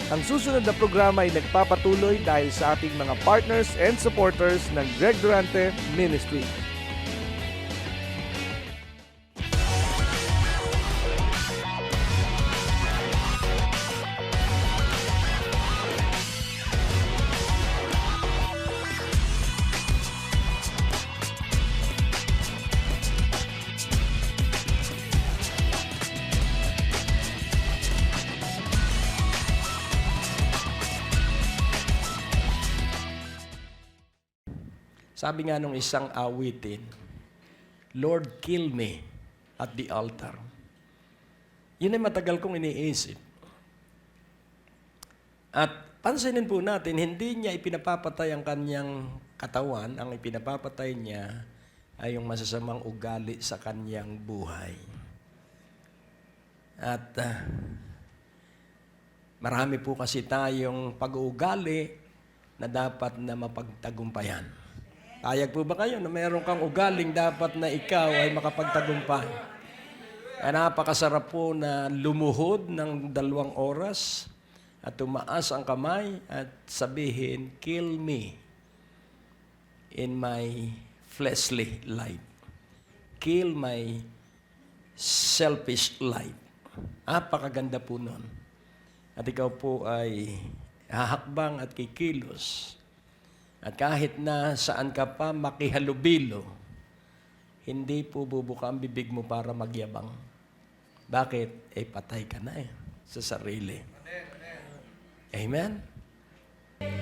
Ang susunod na programa ay nagpapatuloy dahil sa ating mga partners and supporters ng Greg Durante Ministry. Sabi nga nung isang awitin, Lord, kill me at the altar. Yun ay matagal kong iniisip. At pansinin po natin, hindi niya ipinapapatay ang kanyang katawan. Ang ipinapapatay niya ay yung masasamang ugali sa kanyang buhay. At marami po kasi tayong pag-uugali na dapat na mapagtagumpayan. Payag po ba kayo na mayroon kang ugaling dapat na ikaw ay makapagtagumpay? Napakasarap po na lumuhod ng 2 oras at tumaas ang kamay at sabihin, kill me in my fleshly life. Kill my selfish life. Napakaganda po nun. At ikaw po ay hahakbang at kikilos. At kahit na saan ka pa makihalubilo, hindi po bubuka ang bibig mo para magyabang. Bakit? Patay ka na sa sarili. Amen?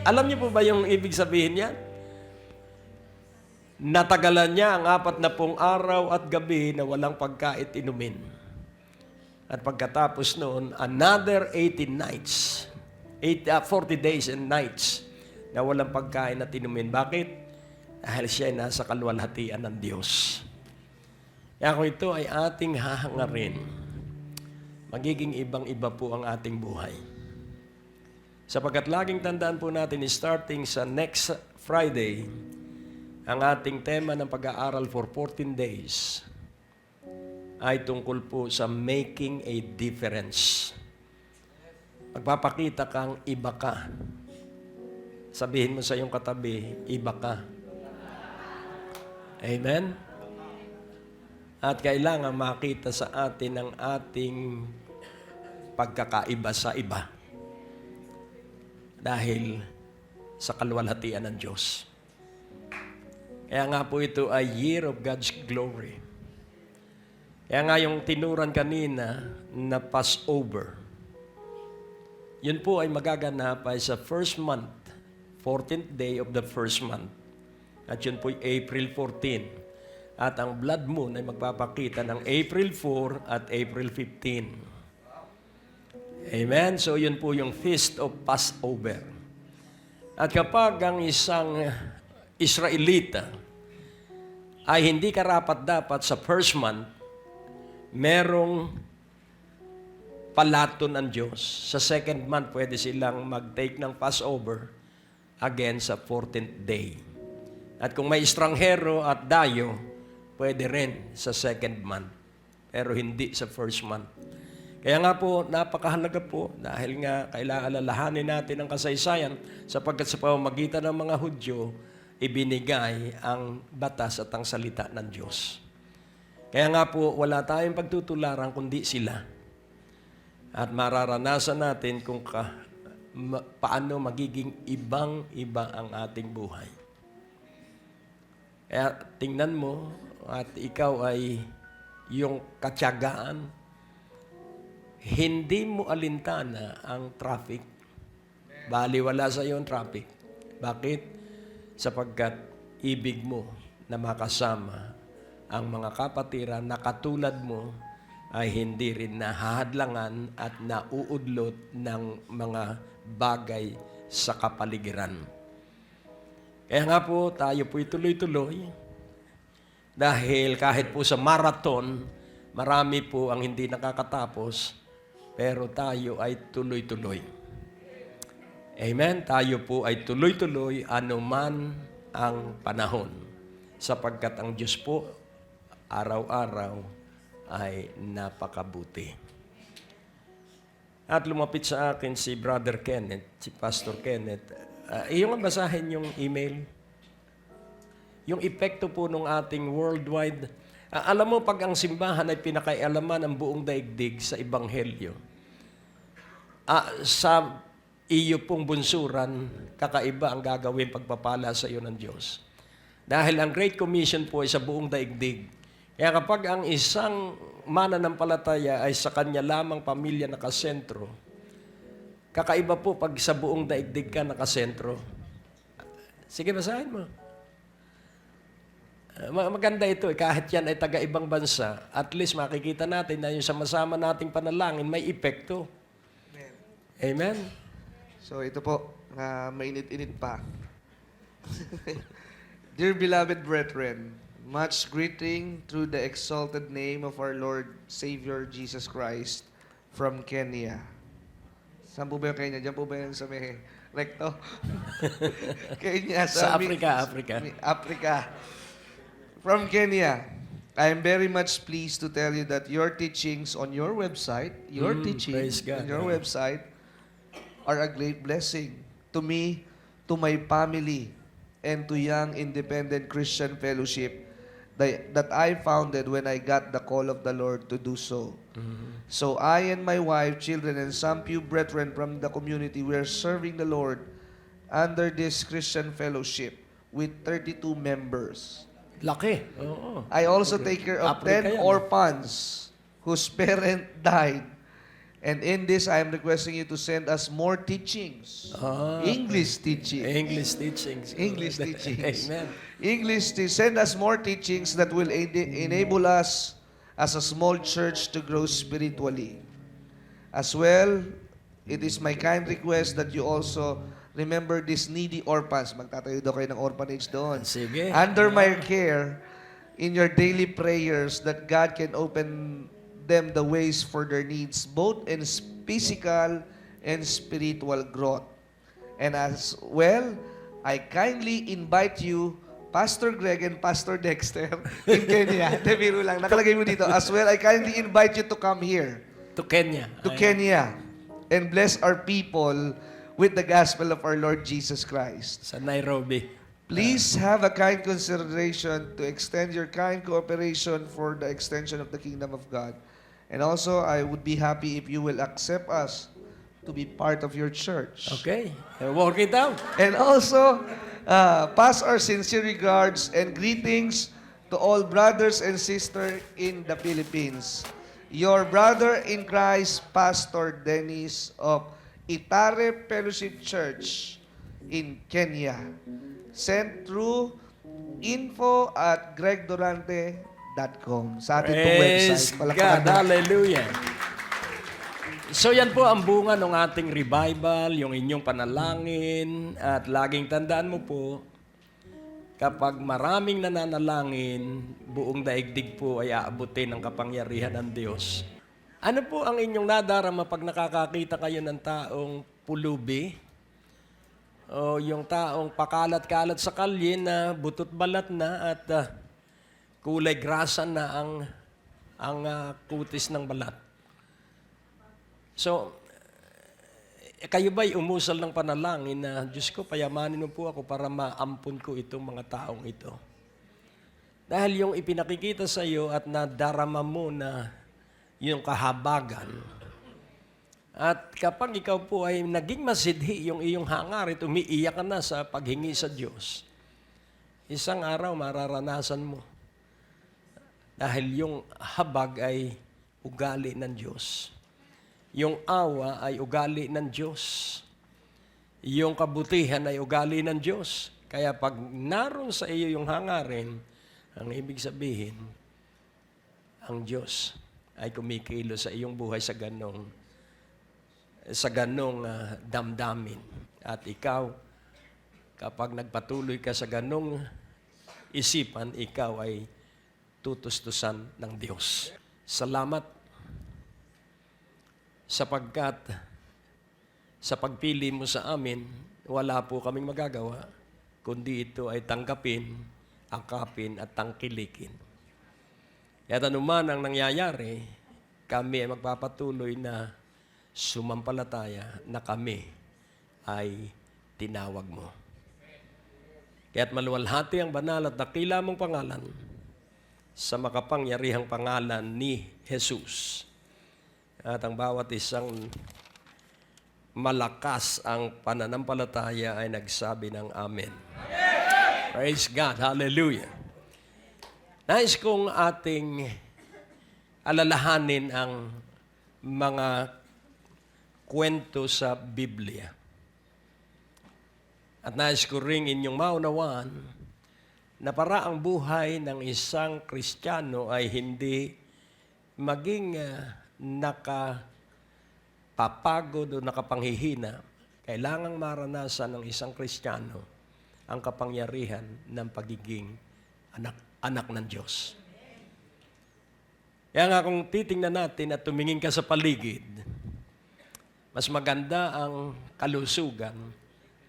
Alam niyo po ba yung ibig sabihin niya? Natagalan niya ang 40 araw at gabi na walang pagkait inumin. At pagkatapos noon, another 40 days and nights na walang pagkain at inumin. Bakit? Dahil siya ay nasa kaluwalhatian ng Diyos. Kaya kung ito ay ating hahangarin, magiging ibang-iba po ang ating buhay. Sapagkat laging tandaan po natin, starting sa next Friday, ang ating tema ng pag-aaral for 14 days ay tungkol po sa making a difference. Magpapakita kang iba ka. Sabihin mo sa iyong katabi, iba ka. Amen? At kailangan makita sa atin ang ating pagkakaiba sa iba. Dahil sa kaluwalhatian ng Diyos. Kaya nga po ito ay year of God's glory. Kaya nga yung tinuran kanina na Passover, yun po ay magaganap ay sa first month, 14th day of the first month. At yun po April 14. At ang blood moon ay magpapakita ng April 4 at April 15. Amen? So yun po yung Feast of Passover. At kapag ang isang Israelita ay hindi karapat-dapat sa first month, merong palaton ng Diyos. Sa second month, pwede silang mag-take ng Passover again sa 14th day. At kung may estranghero at dayo, pwede rin sa second month. Pero hindi sa first month. Kaya nga po, napakahalaga po dahil nga kailangan alalahanin natin ang kasaysayan sapagkat sa pamamagitan ng mga Hudyo, ibinigay ang batas at ang salita ng Diyos. Kaya nga po, wala tayong pagtutularan kundi sila. At mararanasan natin kung paano magiging ibang-iba ang ating buhay. Kaya tingnan mo at ikaw ay yung katyagaan, hindi mo alintana ang traffic. Baliwala sa iyo ang traffic. Bakit? Sapagkat ibig mo na makasama ang mga kapatiran na katulad mo ay hindi rin nahahadlangan at nauudlot ng mga bagay sa kapaligiran. Kaya nga po, tayo po'y tuloy-tuloy. Dahil kahit po sa marathon, marami po ang hindi nakakatapos, pero tayo ay tuloy-tuloy. Amen? Tayo po ay tuloy-tuloy anuman ang panahon. Sapagkat ang Diyos po, araw-araw ay napakabuti. At lumapit sa akin si Brother Kenneth, si Pastor Kenneth. Iyong basahin yung email. Yung epekto po ng ating worldwide. Alam mo, pag ang simbahan ay pinakaialaman ng buong daigdig sa Ebanghelyo, sa iyo pong bunsuran, kakaiba ang gagawin pagpapala sa iyo ng Diyos. Dahil ang Great Commission po ay sa buong daigdig. Kaya kapag ang isang mananampalataya ay sa kanya lamang pamilya nakasentro, kakaiba po pag sa buong daigdig ka nakasentro. Sige, basahin mo. Maganda ito. Kahit yan ay taga-ibang bansa, at least makikita natin na yung sama-sama nating panalangin may epekto. Amen. Amen? So ito po, mainit-init pa. Dear beloved brethren, much greeting through the exalted name of our Lord Savior Jesus Christ from Kenya. Saan po ba yung Kenya? Diyan po ba yung sa may recto? Kenya. Sa Africa. Africa. From Kenya. I am very much pleased to tell you that your teachings on your website, praise God. on your website, are a great blessing to me, to my family, and to Young Independent Christian Fellowship that I founded when I got the call of the Lord to do so. So I and my wife, children, and some few brethren from the community, we are serving the Lord under this Christian fellowship with 32 members. Laki. Oo. I also take care of Africa 10 yan. orphans whose parent died. And in this, I am requesting you to send us more teachings. English teachings. English teachings. English teachings. Amen. Send us more teachings that will enable us as a small church to grow spiritually. As well, it is my kind request that you also remember these needy orphans. Magtatayo daw kayo ng orphanage doon. Sige. Under my care, in your daily prayers, that God can open them the ways for their needs, both in physical and spiritual growth. And as well, I kindly invite you, Pastor Greg and Pastor Dexter in Kenya. Biro lang. Nakalagay mo dito. As well, I kindly invite you to come here. To Kenya. To Kenya. And bless our people with the gospel of our Lord Jesus Christ. Sa Nairobi. Please have a kind consideration to extend your kind cooperation for the extension of the kingdom of God. And also, I would be happy if you will accept us to be part of your church. Okay. Work it out. And also, pass our sincere regards and greetings to all brothers and sisters in the Philippines. Your brother in Christ, Pastor Dennis of Itare Fellowship Church in Kenya. Sent through info@gregdurante.com sa ating pong Praise website. God. Palakpakan natin. Hallelujah. So yan po ang bunga ng ating revival, yung inyong panalangin. At laging tandaan mo po, kapag maraming nananalangin, buong daigdig po ay aabutin ng kapangyarihan ng Diyos. Ano po ang inyong nadarama pag nakakakita kayo ng taong pulubi? O yung taong pakalat-kalat sa kalye na butot balat na at kulay grasa na ang kutis ng balat. So, kayo ba'y umusal ng panalangin na, Diyos ko, payamanin mo po ako para maampun ko itong mga taong ito? Dahil yung ipinakikita sa iyo at nadarama mo na yung kahabagan. At kapag ikaw po ay naging masidhi yung iyong hangar, at umiiyak ka na sa paghingi sa Diyos, isang araw mararanasan mo. Dahil yung habag ay ugali ng Diyos. Yung awa ay ugali ng Diyos. Yung kabutihan ay ugali ng Diyos. Kaya pag naroon sa iyo yung hangarin, ang ibig sabihin, ang Diyos ay kumikilo sa iyong buhay sa ganong damdamin. At ikaw, kapag nagpatuloy ka sa ganong isipan, ikaw ay tutustusan ng Diyos. Salamat sapagkat sa pagpili mo sa amin, wala po kaming magagawa, kundi ito ay tanggapin, akapin at tangkilikin. At anuman ang nangyayari, kami ay magpapatuloy na sumampalataya na kami ay tinawag mo. Kaya't maluwalhati ang banal at dakila mong pangalan sa makapangyarihang pangalan ni Jesus. At ang bawat isang malakas ang pananampalataya ay nagsabi ng Amen. Praise God. Hallelujah. Nais kong ating alalahanin ang mga kwento sa Biblia. At nais ko ring inyong maunawaan na para ang buhay ng isang Kristiyano ay hindi maging nakapapagod o nakapanghihina. Kailangang maranasan ng isang Kristiyano ang kapangyarihan ng pagiging anak ng Diyos. Kaya nga kung titingnan natin at tumingin ka sa paligid, mas maganda ang kalusugan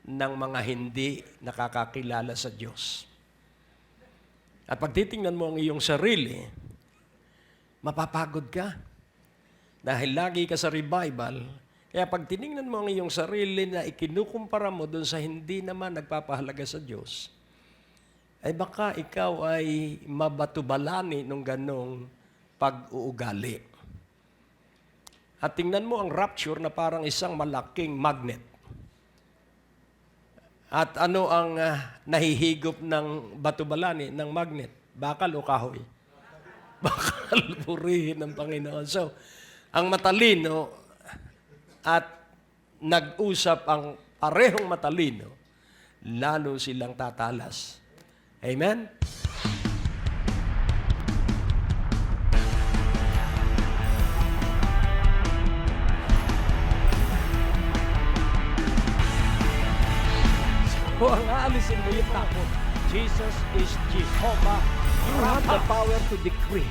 ng mga hindi nakakakilala sa Diyos. At pag titingnan mo ang iyong sarili, mapapagod ka. Dahil lagi ka sa revival, kaya pag tiningnan mo ang iyong sarili na ikinukumpara mo doon sa hindi naman nagpapahalaga sa Diyos, ay baka ikaw ay mabatubalani nung ganong pag-uugali. At tingnan mo ang rapture na parang isang malaking magnet. At ano ang nahihigop ng batubalani, ng magnet? Bakal o kahoy? Bakal, purihin ng Panginoon. So, ang matalino at nag-usap ang parehong matalino, lalo silang tatalas. Amen? O ang aalisin mo yung takot. Jesus is Jehovah. You have the power to decree.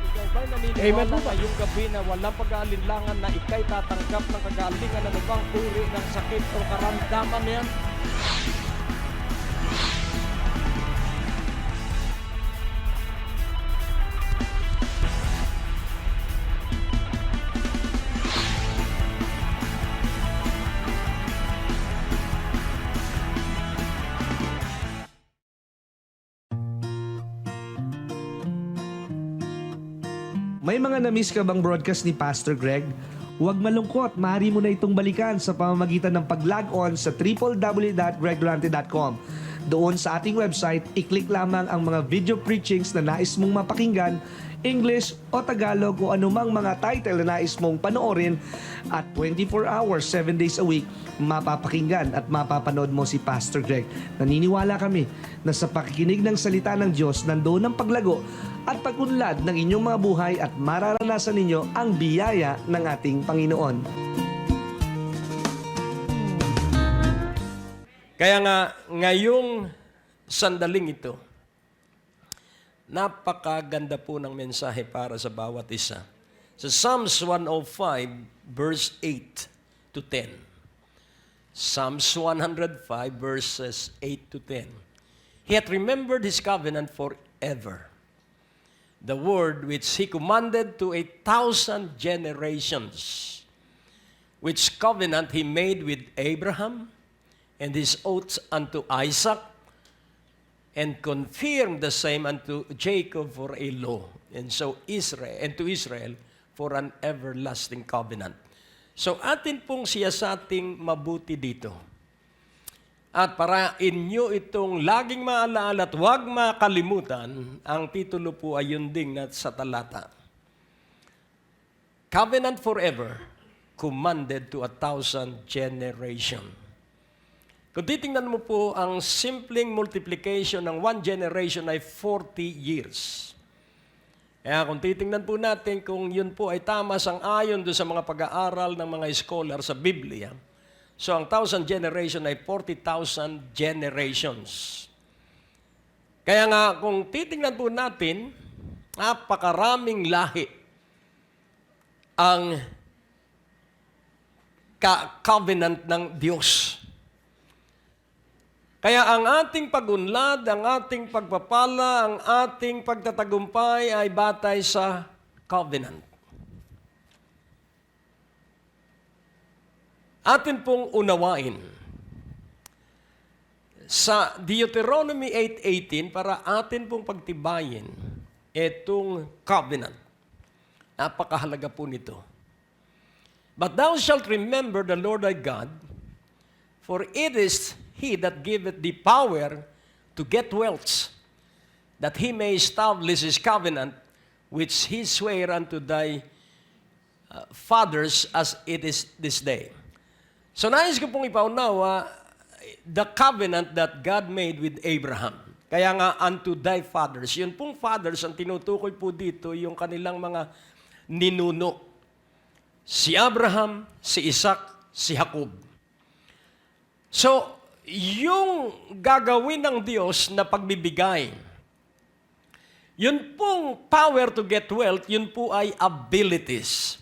Ikaw ba'y naniniwala Amen po ba? ngayong gabi na walang pag-aalinlangan na ikay tatanggap ng kagalingan na bang uri ng sakit o karamdaman yan? May mga na-miss ka bang broadcast ni Pastor Greg? Huwag malungkot, maaari mo na itong balikan sa pamamagitan ng pag-log on sa www.greggorante.com. Doon sa ating website, i-click lamang ang mga video preachings na nais mong mapakinggan, English o Tagalog o anumang mga title na nais mong panoorin at 24 hours, 7 days a week, mapapakinggan at mapapanood mo si Pastor Greg. Naniniwala kami na sa pakikinig ng salita ng Diyos, nandoon ang paglago at pag-unlad ng inyong mga buhay at mararanasan ninyo ang biyaya ng ating Panginoon. Kaya nga, ngayong sandaling ito, napakaganda po ng mensahe para sa bawat isa. Sa Psalms 105, verse 8 to 10. Psalms 105, verses 8 to 10. He hath remembered his covenant forever, the word which he commanded to 1,000 generations, which covenant he made with Abraham, and his oaths unto Isaac, and confirmed the same unto Jacob for a law, and so Israel, and to Israel for an everlasting covenant. So atin pong siyasating mabuti dito. At para inyo itong laging maalaala at huwag makalimutan, ang titulo po ay yun ding sa talata. Covenant forever, commanded to 1,000 generation. Kung titingnan mo po, ang simpleng multiplication ng one generation ay 40 years. Kaya kung titingnan po natin kung yun po ay tama sang-ayon doon sa mga pag-aaral ng mga scholar sa Biblia, so ang 1,000 generation ay 40,000 generations. Kaya nga kung titingnan po natin, napakaraming lahi ang covenant ng Diyos. Kaya ang ating pag-unlad, ang ating pagpapala, ang ating pagtatagumpay ay batay sa covenant. atin pong unawain sa Deuteronomy 8:18 para atin pong pagtibayin itong covenant. Napakahalaga po nito. But thou shalt remember the Lord thy God, for it is He that giveth thee power to get wealth, that He may establish His covenant, which He sware unto thy fathers as it is this day. So nais ko pong ipaunawa the covenant that God made with Abraham. Kaya nga, unto thy fathers. Yun pong fathers, ang tinutukoy po dito, yung kanilang mga ninuno. Si Abraham, si Isaac, si Jacob. So, yung gagawin ng Diyos na pagbibigay, yun pong power to get wealth, yun po ay abilities.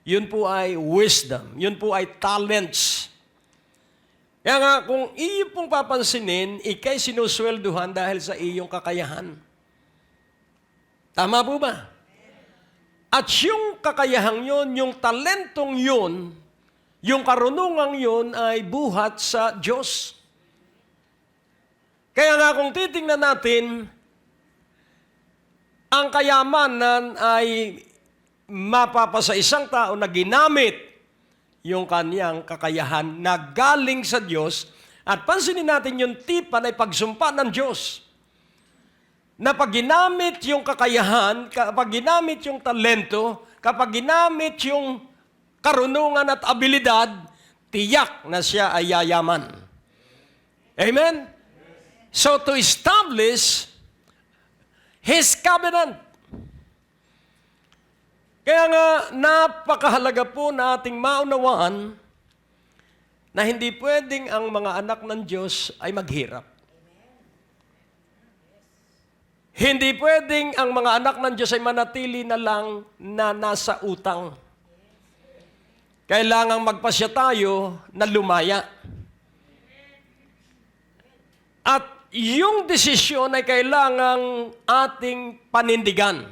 Yun po ay wisdom. Yun po ay talents. Kaya nga, kung iyo pong papansinin, ikay sinuswelduhan dahil sa iyong kakayahan. Tama po ba? At yung kakayahang yun, yung talentong yun, yung karunungang yun ay buhat sa Diyos. Kaya nga kung titingnan natin, ang kayamanan ay mapapa sa isang tao na ginamit yung kanyang kakayahan na galing sa Diyos. At pansinin natin yung tipan ay pagsumpa ng Diyos. Na pag ginamit yung kakayahan, kapag ginamit yung talento, kapag ginamit yung karunungan at abilidad, tiyak na siya ay yayaman. Amen? So to establish His covenant. Kaya nga, napakahalaga po na ating maunawaan na hindi pwedeng ang mga anak ng Diyos ay maghirap. Hindi pwedeng ang mga anak ng Diyos ay manatili na lang na nasa utang. Kailangang magpasya tayo na lumaya. At yung desisyon ay kailangang ating panindigan.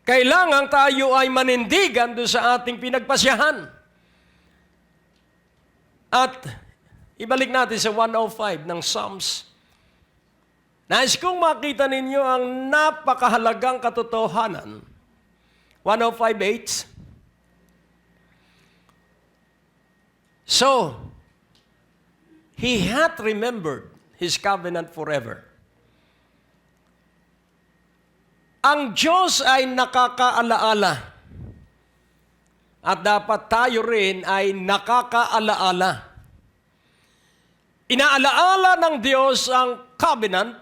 Kailangan tayo ay manindigan doon sa ating pinagpasyahan. At ibalik natin sa 105 ng Psalms. Nais kong makita ninyo ang napakahalagang katotohanan. 105:8. So, He hath remembered His covenant forever. Ang Diyos ay nakakaalaala. At dapat tayo rin ay nakakaalaala. Inaalaala ng Diyos ang covenant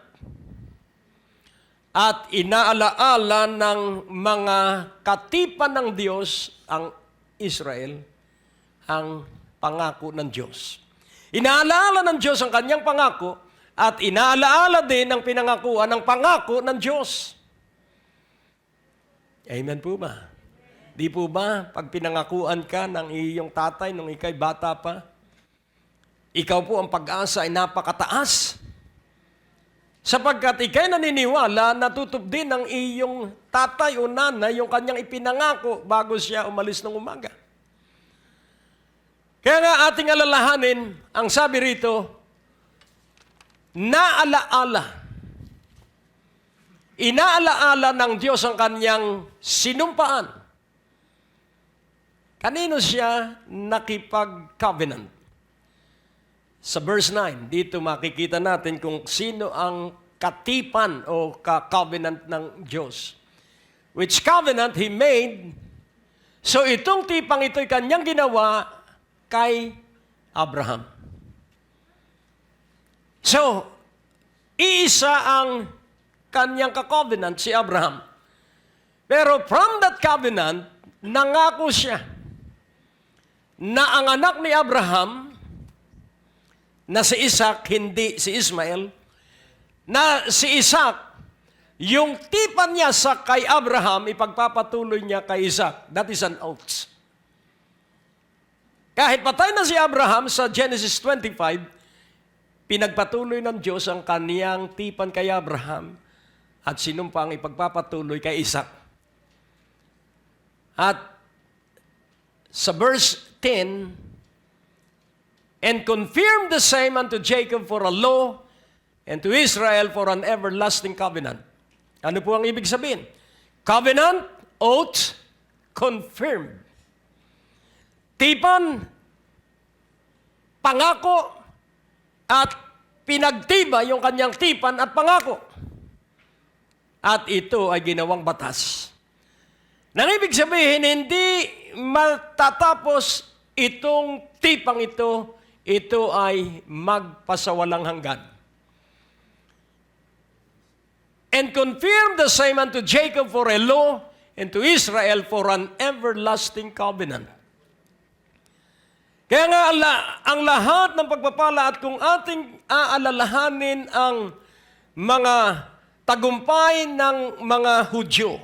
at inaalaala ng mga katipan ng Diyos, ang Israel, ang pangako ng Diyos. Inaalaala ng Diyos ang kanyang pangako at inaalaala din ang pinangakuan ng pangako ng Diyos. Amen po ba? Di po ba, pag pinangakuan ka ng iyong tatay nung ikay bata pa, ikaw po ang pag-asa ay napakataas. Sapagkat ikay naniniwala na tutupd din ng iyong tatay o nanay yung kanyang ipinangako bago siya umalis ng umaga. Kaya nga ating alalahanin, ang sabi rito, naalaala. Inaalaala ng Diyos ang kanyang sinumpaan. Kanino siya nakipag-covenant? Sa verse 9, dito makikita natin kung sino ang katipan o ka-covenant ng Diyos. Which covenant He made. So itong tipang ito'y kanyang ginawa kay Abraham. So, iisa ang kanyang ka-covenant, si Abraham. Pero from that covenant, nangako siya na ang anak ni Abraham, na si Isaac, hindi si Ismael, na si Isaac, yung tipan niya sa kay Abraham, ipagpapatuloy niya kay Isaac. That is an oath. Kahit patay na si Abraham sa Genesis 25, pinagpatuloy ng Diyos ang kaniyang tipan kay Abraham at sinumpa ang ipagpapatuloy kay Isaac. At sa verse 10, and confirmed the same unto Jacob for a law, and to Israel for an everlasting covenant. Ano po ang ibig sabihin? Covenant, oath, confirmed. Tipan, pangako, at pinagtiba yung kanyang tipan at pangako. At ito ay ginawang batas. Nang ibig sabihin, hindi matatapos itong tipang ito ay magpasawalang hanggan. And confirm the same unto Jacob for a law, and to Israel for an everlasting covenant. Kaya nga ang lahat ng pagpapala at kung ating aalalahanin ang mga tagumpay ng mga Hudyo,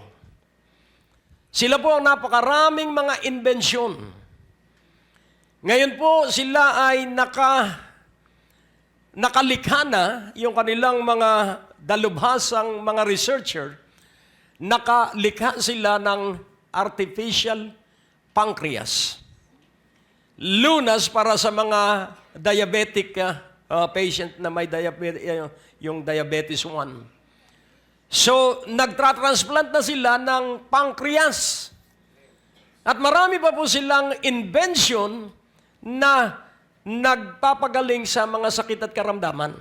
sila po ang napakaraming mga inbensyon. Ngayon po sila ay nakalikha na yung kanilang mga dalubhasang mga researcher, nakalikha sila ng artificial pancreas. Lunas para sa mga diabetic patient na may yung diabetes 1. So, nagtra-transplant na sila ng pancreas. At marami pa po silang invention na nagpapagaling sa mga sakit at karamdaman.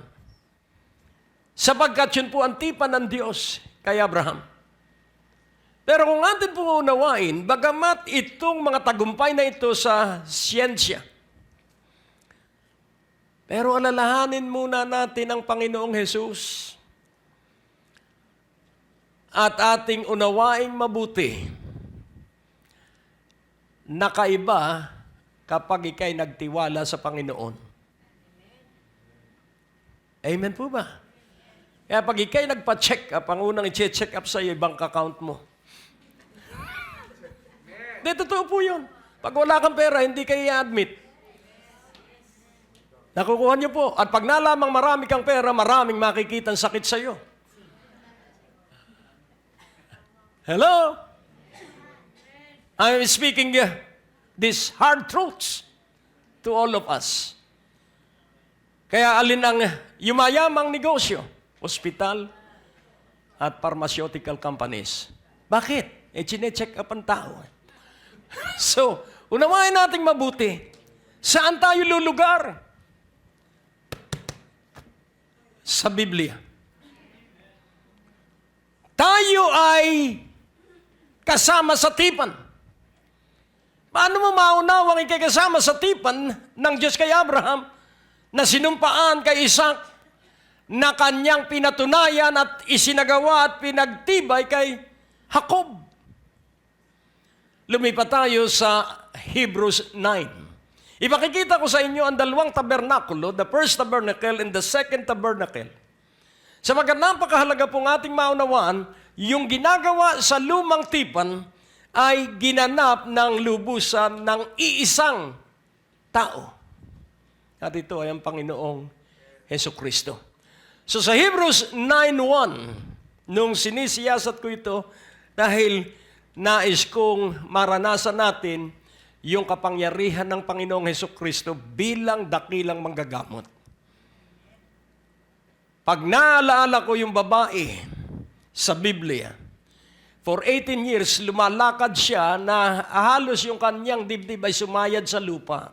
Sapagkat yun po ang tipan ng Diyos kay Abraham. Pero kung atin po unawain, bagamat itong mga tagumpay na ito sa siyensya, pero alalahanin muna natin ang Panginoong Hesus at ating unawaing mabuti, nakaiba kapag ikay nagtiwala sa Panginoon. Amen po ba? Kaya pag ikay nagpa-check up, ang unang i-check up sa iyo, bank account mo. Hindi, totoo po yun. Pag wala kang pera, hindi kayo i-admit. Nakukuha niyo po. At pag nalamang marami kang pera, maraming makikitang sakit sa iyo. Hello? I'm speaking these hard truths to all of us. Kaya alin ang yumayamang negosyo? Hospital at pharmaceutical companies. Bakit? Chine-check up ang tao. So, unawain nating mabuti. Saan tayo lulugar? Sa Biblia. Tayo ay kasama sa tipan. Paano mo maunawang ikay kasama sa tipan ng Diyos kay Abraham na sinumpaan kay Isaac na kanyang pinatunayan at isinagawa at pinagtibay kay Jacob? Lumipat tayo sa Hebrews 9. Ipakikita ko sa inyo ang dalawang tabernakulo, the first tabernacle and the second tabernacle. Sapagkat napakahalaga pong ating maunawaan, yung ginagawa sa lumang tipan ay ginanap ng lubusan ng iisang tao. At ito ay ang Panginoong Hesukristo. So sa Hebrews 9:1, nung sinisiyasat ko ito, dahil nais kong maranasan natin yung kapangyarihan ng Panginoong Hesukristo bilang dakilang manggagamot. Pag naalaala ko yung babae sa Biblia, for 18 years, lumalakad siya na halos yung kanyang dibdib ay sumayad sa lupa.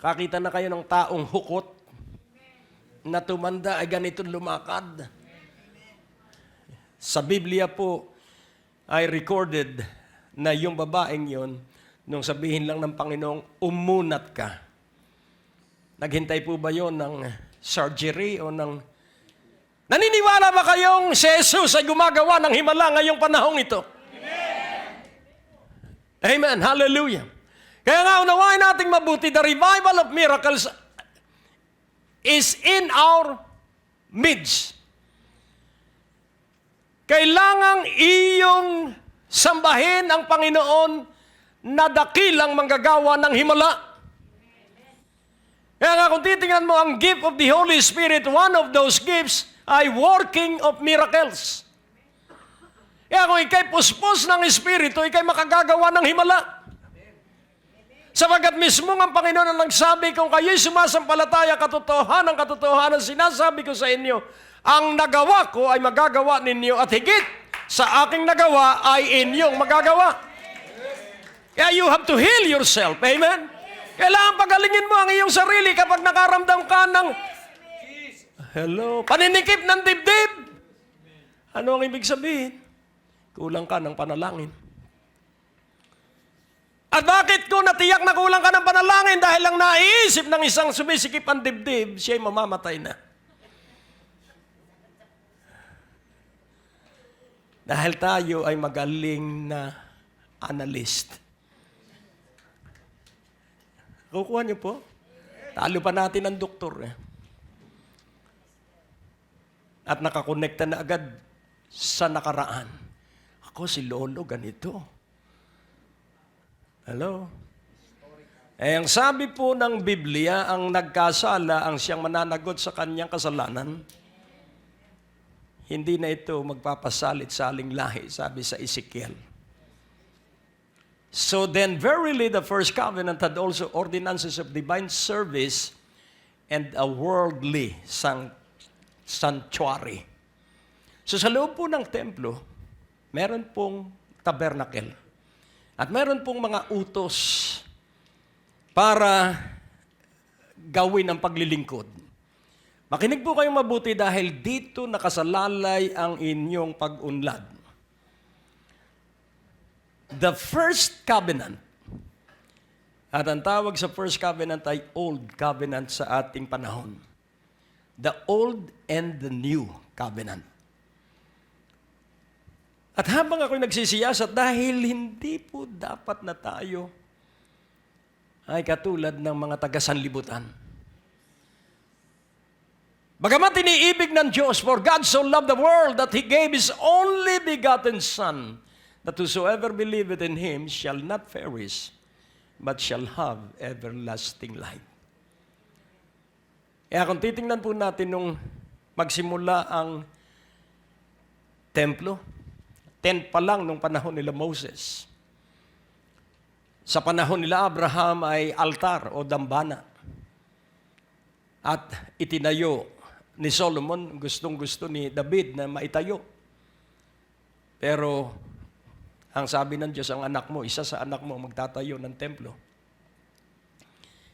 Kakita na kayo ng taong hukot na tumanda ay ganito lumakad. Sa Biblia po ay recorded na yung babaeng yon, nung sabihin lang ng Panginoong, umunat ka. Naghintay po ba yon ng surgery o ng... Naniniwala ba kayong si Jesus ay gumagawa ng himala ngayong panahong ito? Amen. Amen. Hallelujah. Kaya nga unawain nating mabuti, the revival of miracles is in our midst. Kailangang iyong sambahin ang Panginoon na dakilang manggagawa ng himala. Kaya nga kung titingnan mo ang gift of the Holy Spirit, one of those gifts ay working of miracles. Kaya kung ikay puspos ng Espiritu, ikay makagagawa ng himala. Sapagkat mismo ang Panginoon ang nagsabi, kung kayo'y sumasampalataya katotohanan, sinasabi ko sa inyo, ang nagawa ko ay magagawa ninyo at higit sa aking nagawa ay inyong magagawa. Kaya you have to heal yourself. Amen? Kailangan pagalingin mo ang iyong sarili kapag nakaramdam ka ng paninikip ng dibdib. Ano ang ibig sabihin? Kulang ka ng panalangin. At bakit ko natiyak na kulang ka ng panalangin? Dahil lang naiisip ng isang sumisikip ang dibdib, siya'y mamamatay na. Dahil tayo ay magaling na analyst. Kukuha niyo po? Talo pa natin ang doktor. At nakakonekta na agad sa nakaraan. Ako si Lolo ganito. Hello? Ang sabi po ng Biblia, ang nagkasala ang siyang mananagot sa kanyang kasalanan. Hindi na ito magpapasalit-saling lahi, sabi sa Ezekiel. So then, verily, the first covenant had also ordinances of divine service and a worldly sanctuary. So sa loob po ng templo, meron pong tabernacle. At meron pong mga utos para gawin ang paglilingkod. Makinig po kayong mabuti dahil dito nakasalalay ang inyong pag-unlad. The first covenant, at ang tawag sa first covenant ay old covenant sa ating panahon. The old and the new covenant. At habang ako'y nagsisiyasat, dahil hindi po dapat na tayo ay katulad ng mga taga-sanlibutan. Bagamat iniibig ng Diyos, for God so loved the world that He gave His only begotten Son, that whosoever believeth in Him shall not perish, but shall have everlasting life. Kaya kung titingnan po natin nung magsimula ang templo, tent pa lang nung panahon nila Moses. Sa panahon nila Abraham ay altar o dambana. At itinayo ni Solomon, gustong-gusto ni David na maitayo. Pero ang sabi ng Diyos, ang anak mo, isa sa anak mo magtatayo ng templo.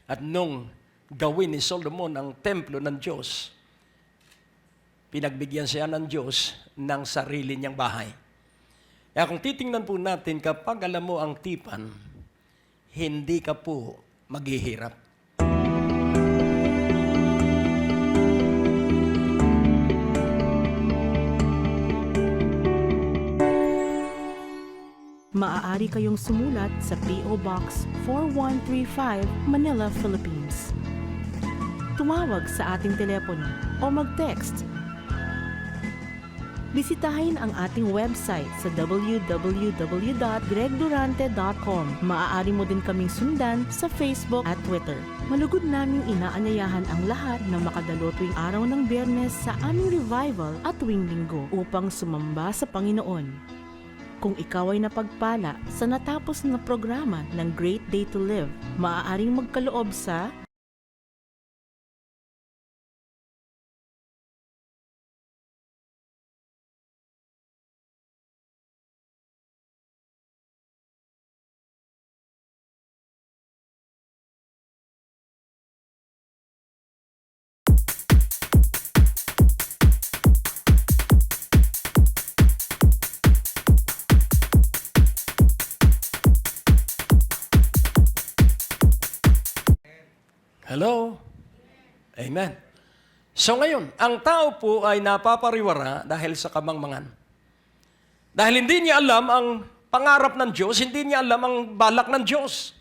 At nung gawin ni Solomon ang templo ng Diyos, pinagbigyan siya ng Diyos ng sarili niyang bahay. Kaya kung titingnan po natin, kapag alam mo ang tipan, hindi ka po maghihirap. Maaari kayong sumulat sa P.O. Box 4135, Manila, Philippines. Tumawag sa ating telepono o mag-text. Bisitahin ang ating website sa www.gregdurante.com. Maaari mo din kaming sundan sa Facebook at Twitter. Malugod naming inaanyayahan ang lahat na makadalo tuwing araw ng Biyernes sa aming revival at tuwing Linggo upang sumamba sa Panginoon. Kung ikaw ay napagpala sa natapos na programa ng Great Day to Live, maaaring magkaloob sa Hello? Amen. So ngayon, ang tao po ay napapariwara dahil sa kamangmangan. Dahil hindi niya alam ang pangarap ng Diyos, hindi niya alam ang balak ng Diyos.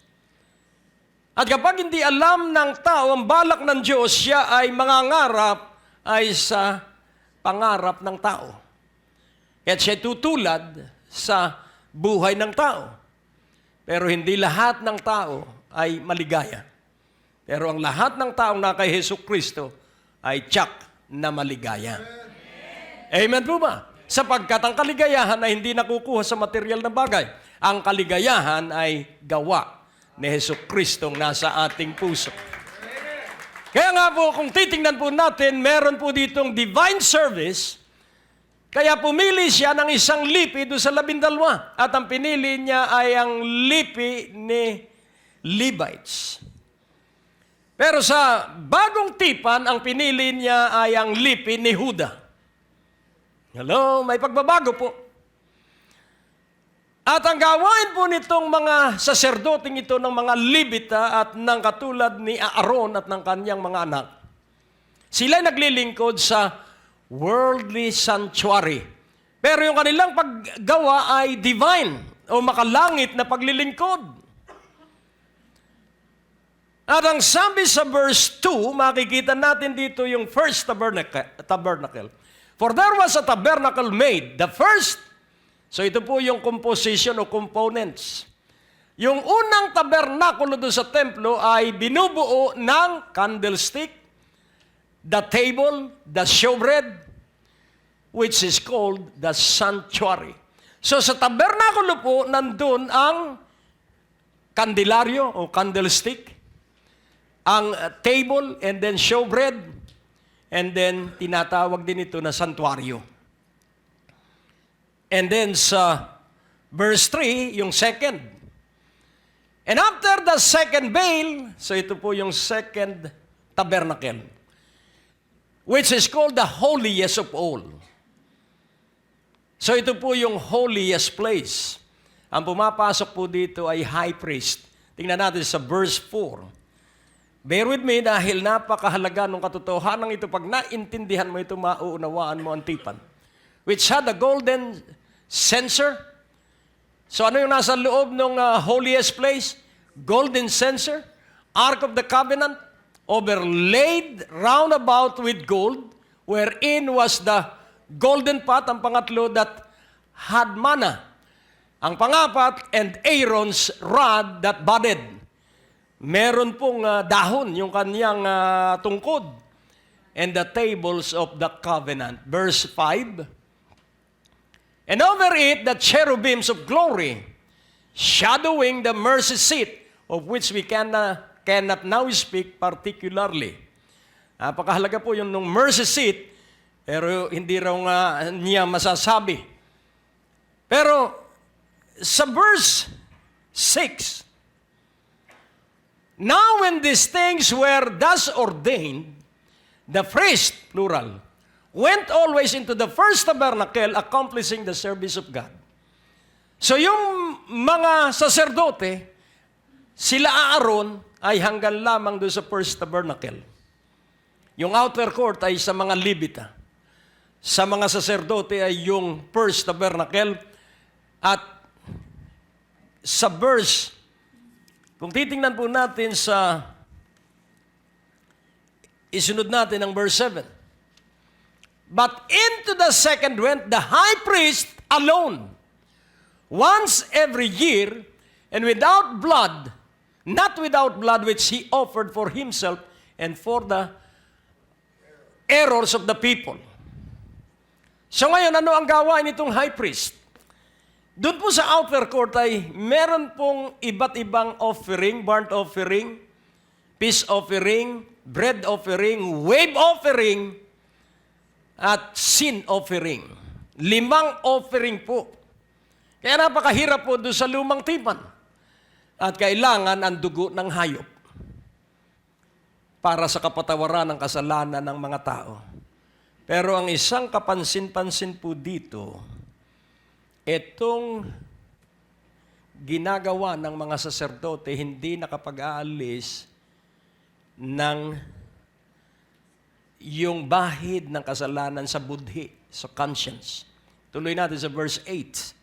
At kapag hindi alam ng tao ang balak ng Diyos, siya ay mangangarap ay sa pangarap ng tao. At siya tutulad sa buhay ng tao. Pero hindi lahat ng tao ay maligaya. Pero ang lahat ng taong na kay Jesucristo ay tiyak na maligaya. Amen po ba? Sapagkat ang kaligayahan ay hindi nakukuha sa material na bagay. Ang kaligayahan ay gawa ni Jesucristong nasa ating puso. Kaya nga po, kung titingnan po natin, meron po ditong divine service, kaya pumili siya ng isang lipi doon sa 12. At ang pinili niya ay ang lipi ni Levites. Pero sa bagong tipan, ang pinili niya ay ang lipi ni Juda. Hello, may pagbabago po. At ang gawain po nitong mga saserdoting ito ng mga Levita at ng katulad ni Aaron at ng kanyang mga anak, sila naglilingkod sa worldly sanctuary. Pero yung kanilang paggawa ay divine o makalangit na paglilingkod. At ang sabi sa verse 2, makikita natin dito yung first tabernacle. For there was a tabernacle made, the first. So ito po yung composition o components. Yung unang tabernakulo doon sa templo ay binubuo ng candlestick, the table, the showbread, which is called the sanctuary. So sa tabernakulo po, nandun ang kandilaryo o candlestick, ang table, and then showbread, and then tinatawag din ito na santuaryo. And then sa verse 3, yung second. And after the second veil, so ito po yung second tabernacle, which is called the holiest of all. So ito po yung holiest place. Ang pumapasok po dito ay high priest. Tingnan natin sa verse 4. Bear with me dahil napakahalaga ng katotohanan ito. Pag naintindihan mo ito, mauunawaan mo ang tipan. Which had a golden censer. So ano yung nasa loob ng holiest place? Golden censer, Ark of the Covenant, overlaid round about with gold, wherein was the golden pot, ang pangatlo, that had manna. Ang pangapat, and Aaron's rod that budded. Meron pong dahon, yung kanyang tungkod. And the tables of the covenant. Verse 5, and over it, the cherubims of glory, shadowing the mercy seat, of which we cannot now speak particularly. Napakahalaga po yung mercy seat, pero hindi raw niya masasabi. Pero sa verse 6, now when these things were thus ordained, the priest, plural, went always into the first tabernacle, accomplishing the service of God. So yung mga saserdote, sila Aaron ay hanggang lamang doon sa first tabernacle. Yung outer court ay sa mga Levita. Sa mga saserdote ay yung first tabernacle. At sa verse, kung titingnan po natin sa isunod natin ang verse 7. But into the second went the high priest alone, once every year, and without blood, not without blood which he offered for himself and for the errors of the people. So ngayon, ano ang gawain nitong high priest? Doon po sa outer court ay meron pong iba't ibang offering, burnt offering, peace offering, bread offering, wave offering, at sin offering. 5 offering po. Kaya napakahirap po doon sa lumang tipan. At kailangan ang dugo ng hayop para sa kapatawaran ng kasalanan ng mga tao. Pero ang isang kapansin-pansin po dito, itong ginagawa ng mga saserdote hindi nakapag-aalis ng yung bahid ng kasalanan sa budhi, sa conscience. Tuloy natin sa verse 8.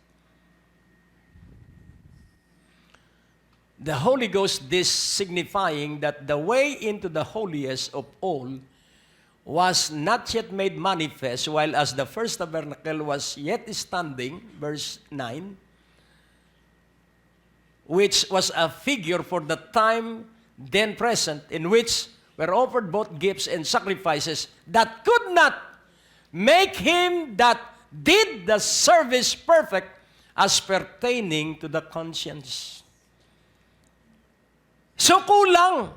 The Holy Ghost, this signifying that the way into the holiest of all was not yet made manifest, while as the first tabernacle was yet standing, verse 9, which was a figure for the time then present, in which were offered both gifts and sacrifices that could not make him that did the service perfect as pertaining to the conscience. So kulang.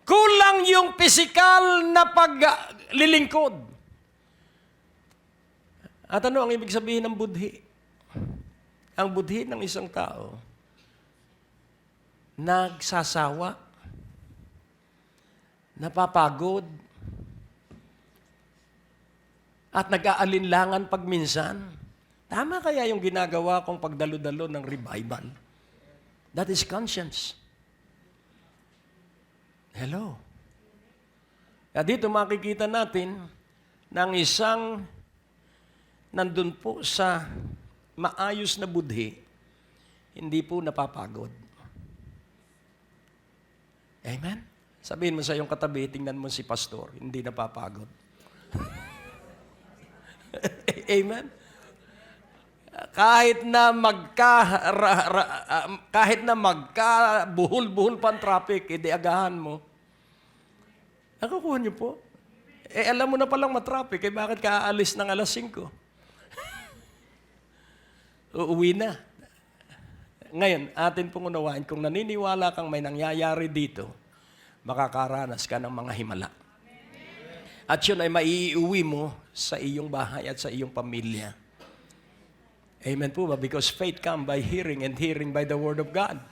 Kulang yung physical na paglilingkod. At ano ang ibig sabihin ng budhi? Ang budhi ng isang tao, nagsasawa, napapagod, at nag-aalinlangan pag minsan. Tama kaya yung ginagawa kong pagdalo-dalo ng revival? That is conscience. Hello. Kaya dito makikita natin ng isang nandun po sa maayos na budhi, hindi po napapagod. Amen? Sabihin mo sa iyong katabi, tingnan mo si pastor, hindi napapagod. Amen? Kahit na magkabuhol-buhol pa ang traffic, edi agahan mo. Nakukuha niyo po? Alam mo na palang matraffic, bakit ka aalis ng alas 5? Uuwi na. Ngayon, atin pong unawain, kung naniniwala kang may nangyayari dito, makakaranas ka ng mga himala. At yun ay maiiuwi mo sa iyong bahay at sa iyong pamilya. Amen po ba? Because faith comes by hearing and hearing by the Word of God.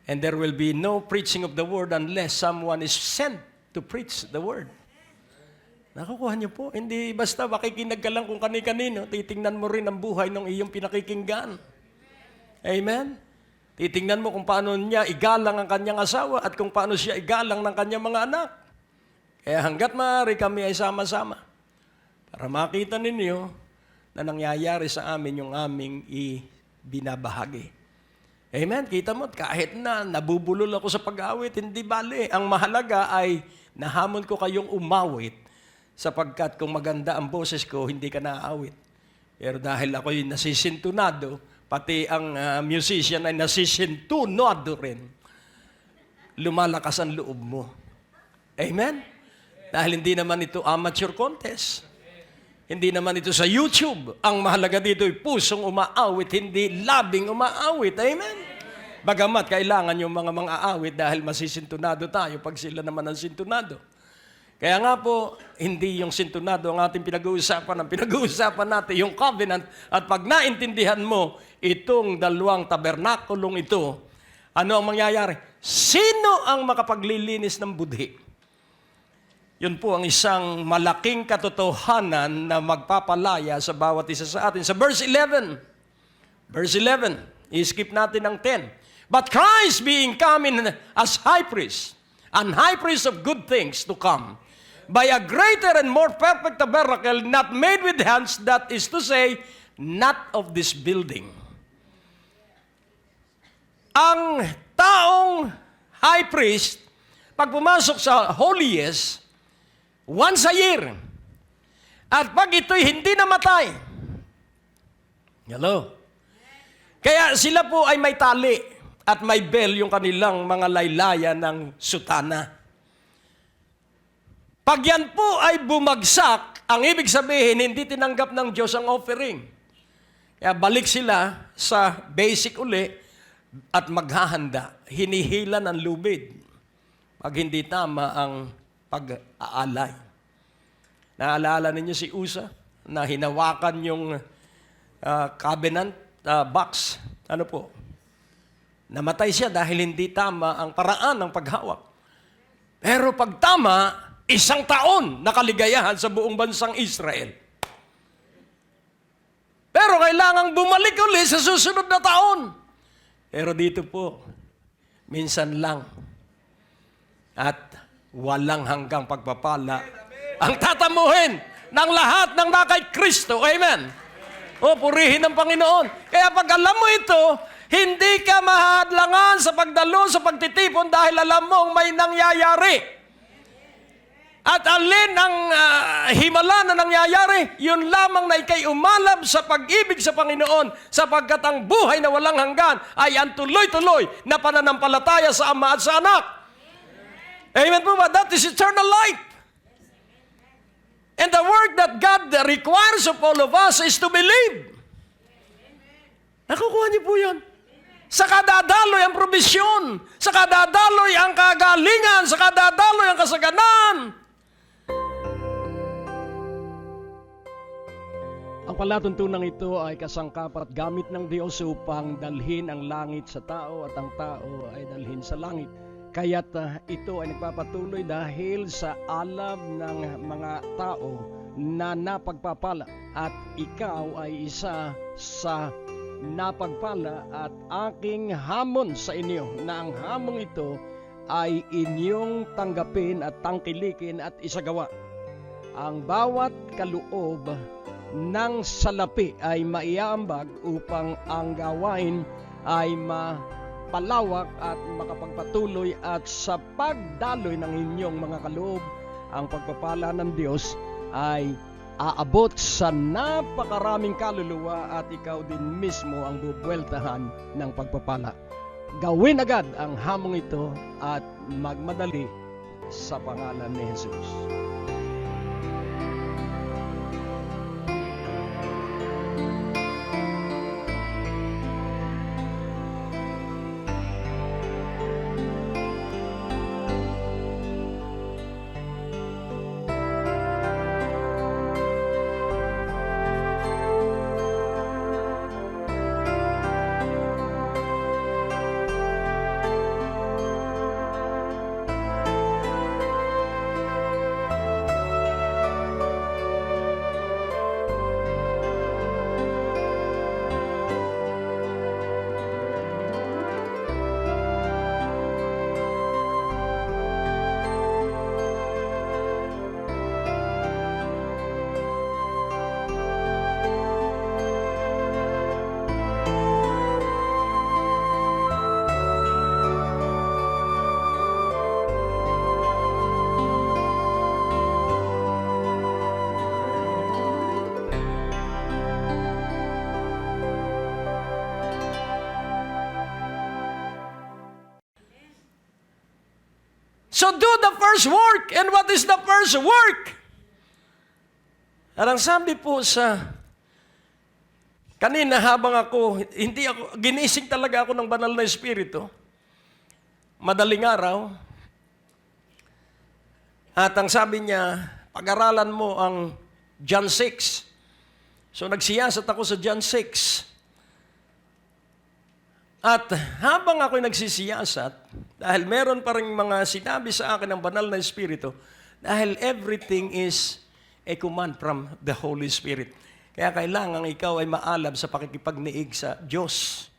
And there will be no preaching of the Word unless someone is sent to preach the Word. Nakukuha niyo po. Hindi basta makikinig ka lang kung kani-kanino. Titingnan mo rin ang buhay ng iyong pinakikinggan. Amen? Titingnan mo kung paano niya igalang ang kanyang asawa at kung paano siya igalang ng kanyang mga anak. Kaya hanggat maaari kami ay sama-sama para makita ninyo na nangyayari sa amin yung aming ibinabahagi. Amen? Kita mo, kahit na nabubulol ako sa pag-awit, hindi bali. Ang mahalaga ay nahamon ko kayong umawit sapagkat kung maganda ang boses ko, hindi ka naaawit. Pero dahil ako'y nasisintunado, pati ang musician ay nasisintunado rin, lumalakas ang loob mo. Amen? Dahil hindi naman ito amateur contest. Hindi naman ito sa YouTube. Ang mahalaga dito ay pusong umaawit, hindi labing umaawit. Amen? Bagamat kailangan yung mga aawit dahil masisintunado tayo pag sila naman ang sintunado. Kaya nga po, hindi yung sintunado ang ating pinag-uusapan. Ang pinag-uusapan natin yung covenant. At pag naintindihan mo itong dalawang tabernakulong ito, ano ang mangyayari? Sino ang makapaglilinis ng budhi? Yun po ang isang malaking katotohanan na magpapalaya sa bawat isa sa atin. Sa verse 11, i-skip natin ang 10. But Christ being come in as high priest, and high priest of good things to come, by a greater and more perfect tabernacle, not made with hands, that is to say, not of this building. Ang taong high priest, pag pumasok sa holiest, once a year. At pag ito'y hindi namatay. Hello? Kaya sila po ay may tali at may bell yung kanilang mga laylayan ng sutana. Pag yan po ay bumagsak, ang ibig sabihin, hindi tinanggap ng Diyos ang offering. Kaya balik sila sa basic uli at maghahanda. Hinihila ng lubid. Pag hindi tama ang pag-aalay. Naalala ninyo si Usa na hinawakan yung covenant box. Ano po? Namatay siya dahil hindi tama ang paraan ng paghawak. Pero pag tama, 1 taon na kaligayahan sa buong bansang Israel. Pero kailangang bumalik ulit sa susunod na taon. Pero dito po, minsan lang. At walang hanggang pagpapala ang tatamuhin ng lahat ng nakay Kristo. Amen? O, purihin ng Panginoon. Kaya pag alam mo ito, hindi ka mahadlangan sa pagdalo, sa pagtitipon dahil alam mo may nangyayari. At alin ang himala na nangyayari, yun lamang na ikay umalab sa pag-ibig sa Panginoon sapagkat ang buhay na walang hanggan ay ang tuloy-tuloy na pananampalataya sa Ama at sa Anak. Amen po ba? That is eternal life. And the work that God requires of all of us is to believe. Nakukuha niyo po yun. Saka dadaloy ang probisyon. Saka dadaloy ang kagalingan. Saka dadaloy ang kasaganan. Ang palatuntunang ito ay kasangkapan at gamit ng Diyos upang dalhin ang langit sa tao at ang tao ay dalhin sa langit. Kaya't ito ay nagpapatuloy dahil sa alam ng mga tao na napagpapala at ikaw ay isa sa napagpala at aking hamon sa inyo na ang hamong ito ay inyong tanggapin at tangkilikin at isagawa. Ang bawat kaloob ng salapi ay maiambag upang ang gawain ay mapalawak at makapagpatuloy at sa pagdaloy ng inyong mga kaloob, ang pagpapala ng Diyos ay aabot sa napakaraming kaluluwa at ikaw din mismo ang bubueltahan ng pagpapala. Gawin agad ang hamong ito at magmadali sa pangalan ni Jesus. So do the first work. And what is the first work? At ang sabi po sa kanina habang ginising talaga ako ng banal na Espiritu. Madaling araw. At ang sabi niya, pag-aralan mo ang John 6. So nagsiyasat ako sa John 6. At habang ako'y nagsisiyasat, dahil meron pa rin mga sinabi sa akin ng banal na Espiritu, dahil everything is a command from the Holy Spirit. Kaya kailangan ikaw ay maalab sa pakikipagniig sa Diyos.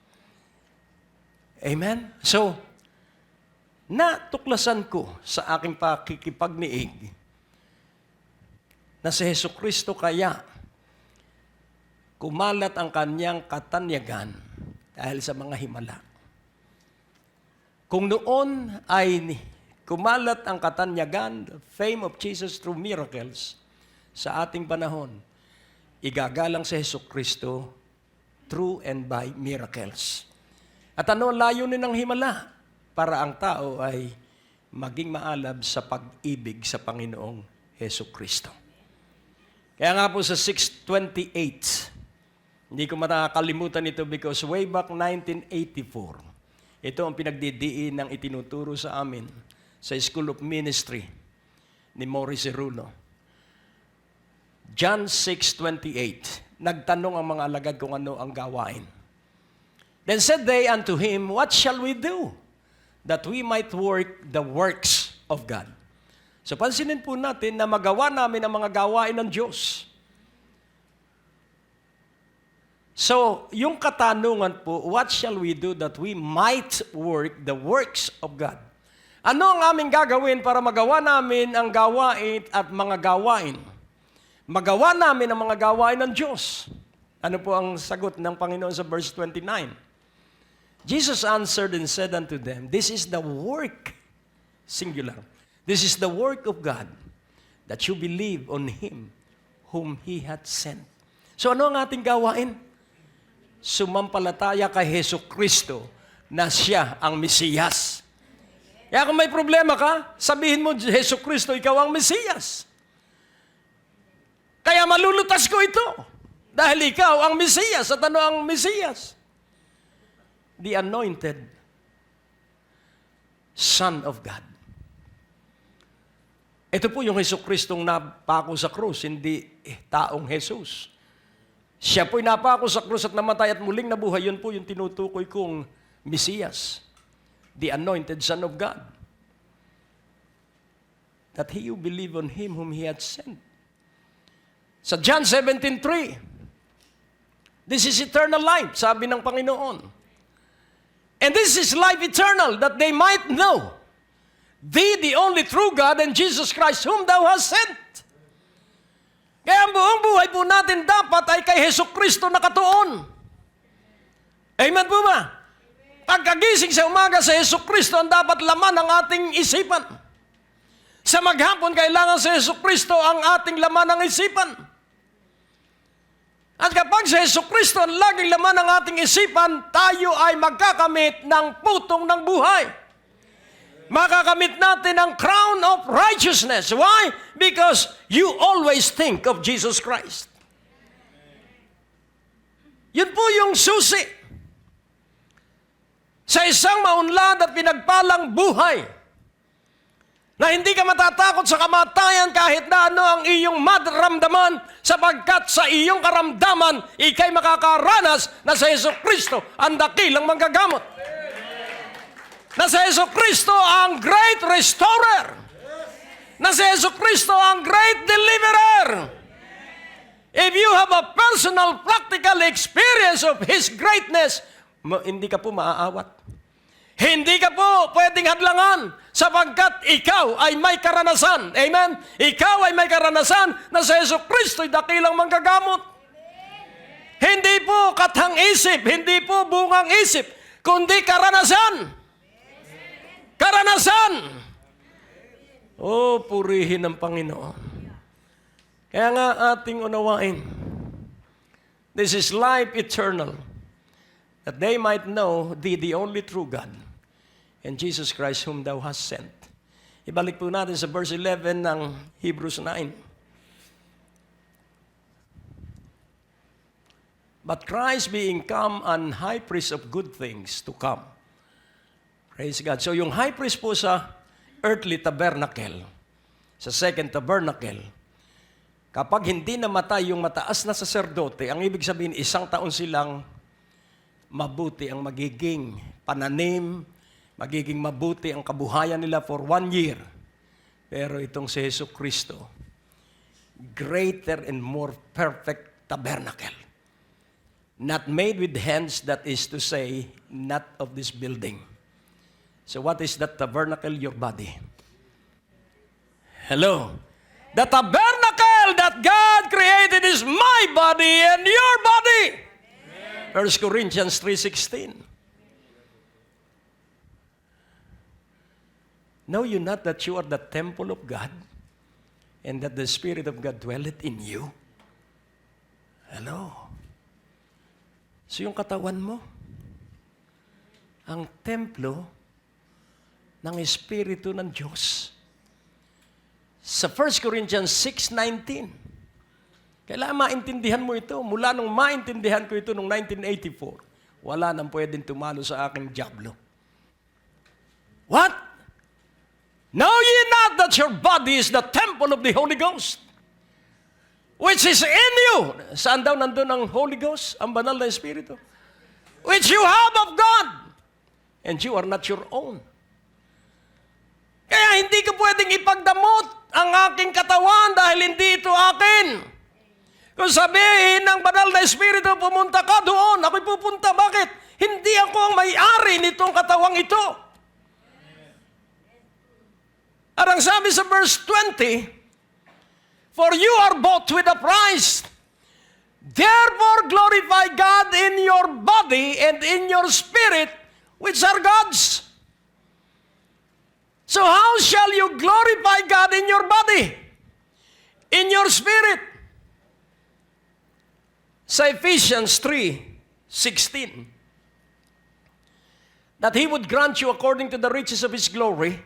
Amen? So, natuklasan ko sa aking pakikipagniig na si Jesucristo kaya kumalat ang kanyang katanyagan dahil sa mga himala. Kung noon ay kumalat ang katanyagan, the fame of Jesus through miracles, sa ating panahon, igagalang si Jesucristo through and by miracles. At ano ang layunin ng himala? Para ang tao ay maging maalab sa pag-ibig sa Panginoong Jesucristo. Kaya nga po sa 6:28, hindi ko makakalimutan ito because way back 1984, ito ang pinagdidiin ng itinuturo sa amin sa School of Ministry ni Morris Cerulo. John 6:28, nagtanong ang mga alagad kung ano ang gawain. Then said they unto him, what shall we do that we might work the works of God? So pansinin po natin na magawa namin ang mga gawain ng Diyos. So, yung katanungan po, what shall we do that we might work the works of God? Ano ang aming gagawin para magawa namin ang gawain at mga gawain? Magawa namin ang mga gawain ng Diyos. Ano po ang sagot ng Panginoon sa verse 29? Jesus answered and said unto them, this is the work, singular, this is the work of God, that you believe on Him whom He hath sent. So ano ang ating gawain? Sumampalataya kay Jesucristo na siya ang Mesiyas. Kaya kung may problema ka, sabihin mo, Jesucristo, ikaw ang Mesiyas. Kaya malulutas ko ito. Dahil ikaw ang Mesiyas. At ano ang Mesiyas? the anointed Son of God. Ito po yung Jesucristong napako sa krus, hindi taong Jesus. Siya po'y napako sa krus at namatay at muling nabuhay. Yun po yung tinutukoy kong Mesiyas, the anointed Son of God. That he who believe on him whom he had sent. Sa John 17:3, this is eternal life, sabi ng Panginoon. And this is life eternal, that they might know Thee, the only true God, and Jesus Christ, whom Thou hast sent. Kaya ang buong buhay po natin dapat ay kay Jesucristo nakatuon. Amen po ba? Pagkagising sa umaga sa Jesucristo ang dapat laman ng ating isipan. Sa maghapon, kailangan sa Jesucristo ang ating laman ng isipan. At kapag sa Jesucristo ang laging laman ng ating isipan, tayo ay magkakamit ng putong ng buhay. Makakamit natin ang crown of righteousness. Why? Because you always think of Jesus Christ. Yun po yung susi sa isang maunlad at pinagpalang buhay na hindi ka matatakot sa kamatayan kahit na ano ang iyong maramdaman sapagkat sa iyong karamdaman, ikay makakaranas na sa Jesucristo ang dakilang manggagamot. Na sa Jesucristo ang great restorer. Na sa Jesucristo ang great deliverer. If you have a personal, practical experience of His greatness, hindi ka po maaawat. Hindi ka po pwedeng hadlangan sapagkat ikaw ay may karanasan. Amen? Ikaw ay may karanasan na sa Jesucristo'y dakilang manggagamot. Hindi po katang-isip, hindi po bungang isip, kundi karanasan. Karanasan! Oh, purihin ng Panginoon. Kaya nga ating unawain, this is life eternal, that they might know Thee, the only true God, and Jesus Christ whom Thou hast sent. Ibalik po natin sa verse 11 ng Hebrews 9. But Christ being come an high priest of good things to come. Praise God. So yung high priest po sa earthly tabernacle, sa second tabernacle, kapag hindi namatay yung mataas na saserdote, ang ibig sabihin, 1 taon silang mabuti ang magiging pananim, magiging mabuti ang kabuhayan nila for 1 year. Pero itong si Jesucristo, greater and more perfect tabernacle. Not made with hands, that is to say, not of this building. So what is that tabernacle? Your body. Hello. The tabernacle that God created is my body and your body. 1 Corinthians 3:16. Know you not that you are the temple of God and that the Spirit of God dwelleth in you? Hello. So yung katawan mo, ang templo ng Espiritu ng Diyos. Sa 1 Corinthians 6:19, kailangan maintindihan mo ito. Mula nung maintindihan ko ito noong 1984, wala nang pwedeng tumalo sa aking diablo. What? Know ye not that your body is the temple of the Holy Ghost, which is in you? Saan daw nandun ang Holy Ghost? Ang banal na Espiritu. Which you have of God, and you are not your own. Kaya hindi ko pwedeng ipagdamot ang aking katawan dahil hindi ito akin. Kung sabihin ng banal na Espiritu, pumunta ka doon, ako'y pupunta. Bakit? Hindi ako ang may-ari nitong katawang ito. At ang sabi sa verse 20, for you are bought with a price. Therefore glorify God in your body and in your spirit, which are God's. So how shall you glorify God in your body? In your spirit? Sa Ephesians 3:16, that He would grant you according to the riches of His glory,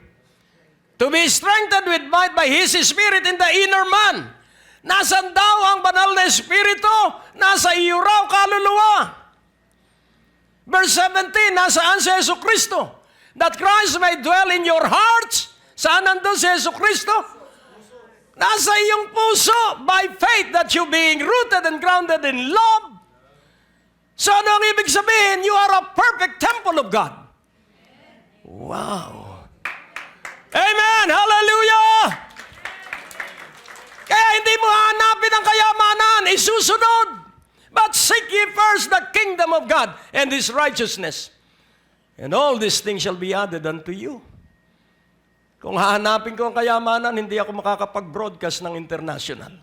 to be strengthened with might by His Spirit in the inner man. Nasaan daw ang banal na Espiritu? Nasa iyo raw kaluluwa. Verse 17, nasaan si Yesu Kristo? That Christ may dwell in your hearts. Saan nandun si Yesu Kristo? Nasa iyong puso, by faith that you being rooted and grounded in love. So ano ang ibig sabihin? You are a perfect temple of God. Wow. Amen! Hallelujah! Kaya hindi mo hanapin ang kayamanan, isusunod. But seek ye first the kingdom of God and His righteousness. And all these things shall be added unto you. Kung hahanapin ko ang kayamanan, hindi ako makakapag-broadcast ng international.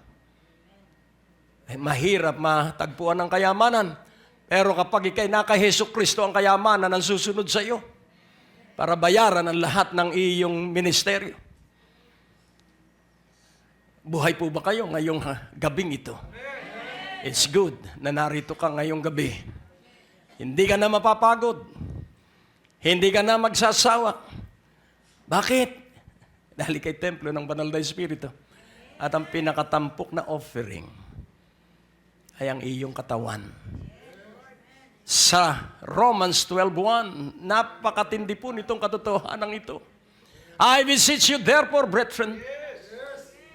Mahirap matagpuan ang kayamanan. Pero kapag ikay naka-Hesus Kristo, ang kayamanan ang susunod sa iyo para bayaran ang lahat ng iyong ministeryo. Buhay po ba kayo ngayong gabing ito? It's good na narito ka ngayong gabi. Hindi ka na mapapagod. Hindi ka na magsasawa. Bakit? Dahil kay templo ng Banal na Espiritu. At ang pinakatampok na offering ay ang iyong katawan. Sa Romans 12:1, napakatindi po nitong katotohanan ito. I beseech you therefore, brethren,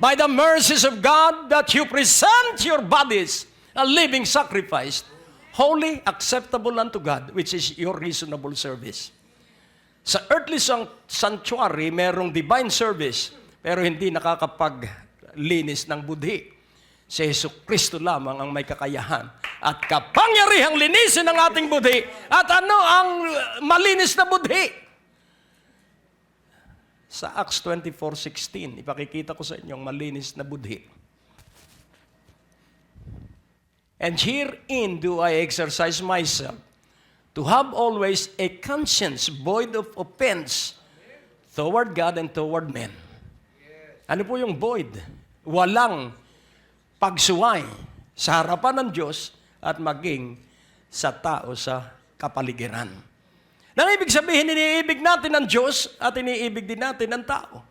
by the mercies of God, that you present your bodies a living sacrifice, holy, acceptable unto God, which is your reasonable service. Sa earthly sanctuary, merong divine service, pero hindi nakakapaglinis ng budhi. Si Yesu Kristo lamang ang may kakayahan at kapangyarihang linisin ang ating budhi. At ano ang malinis na budhi? Sa Acts 24:16, ipakikita ko sa inyo ang malinis na budhi. And herein do I exercise myself, to have always a conscience void of offense toward God and toward men. Ano po yung void? Walang pagsuway sa harapan ng Diyos at maging sa tao sa kapaligiran. Nang ibig sabihin, iniibig natin ang Diyos at iniibig din natin ang tao.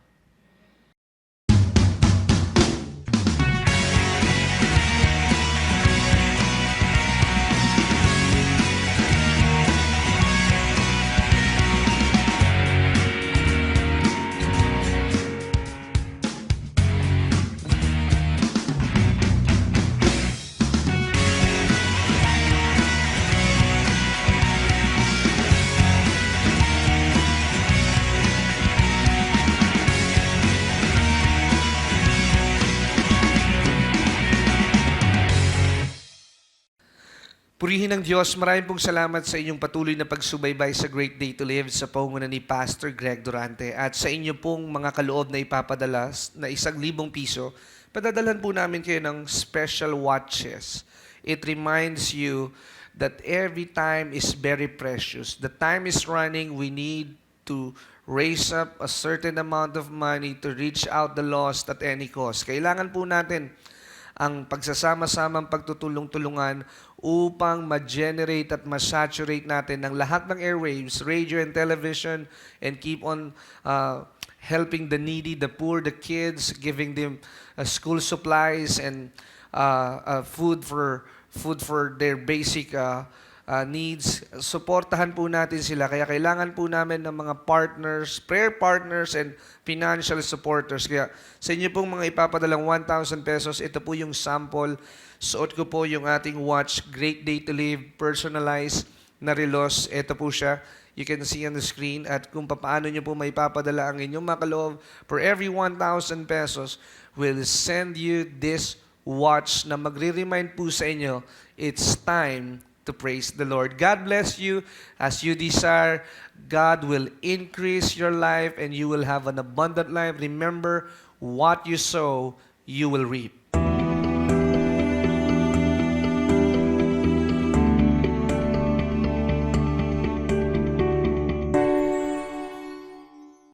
Purihin ng Diyos, maraming pong salamat sa inyong patuloy na pagsubaybay sa Great Day to Live sa pangunguna ni Pastor Greg Durante at sa inyo pong mga kaloob na ipapadala na 1,000 piso. Padadalan po namin kayo ng special watches. It reminds you that every time is very precious. The time is running. We need to raise up a certain amount of money to reach out the lost at any cost. Kailangan po natin ang pagsasama-samang pagtutulong-tulungan upang ma-generate at ma-saturate natin ng lahat ng airwaves, radio and television, and keep on helping the needy, the poor, the kids, giving them school supplies and food for their basic needs. Suportahan po natin sila. Kaya kailangan po namin ng mga partners, prayer partners, and financial supporters. Kaya sa inyo pong mga ipapadalang 1,000 pesos, ito po yung sample. Suot ko po yung ating watch, Great Day to Live, personalized na relos. Ito po siya. You can see on the screen. At kung paano nyo po maipapadala ang inyong mga kaloob, for every 1,000 pesos, we'll send you this watch na magre-remind po sa inyo, it's time to praise the Lord. God bless you as you desire. God will increase your life and you will have an abundant life. Remember, what you sow, you will reap.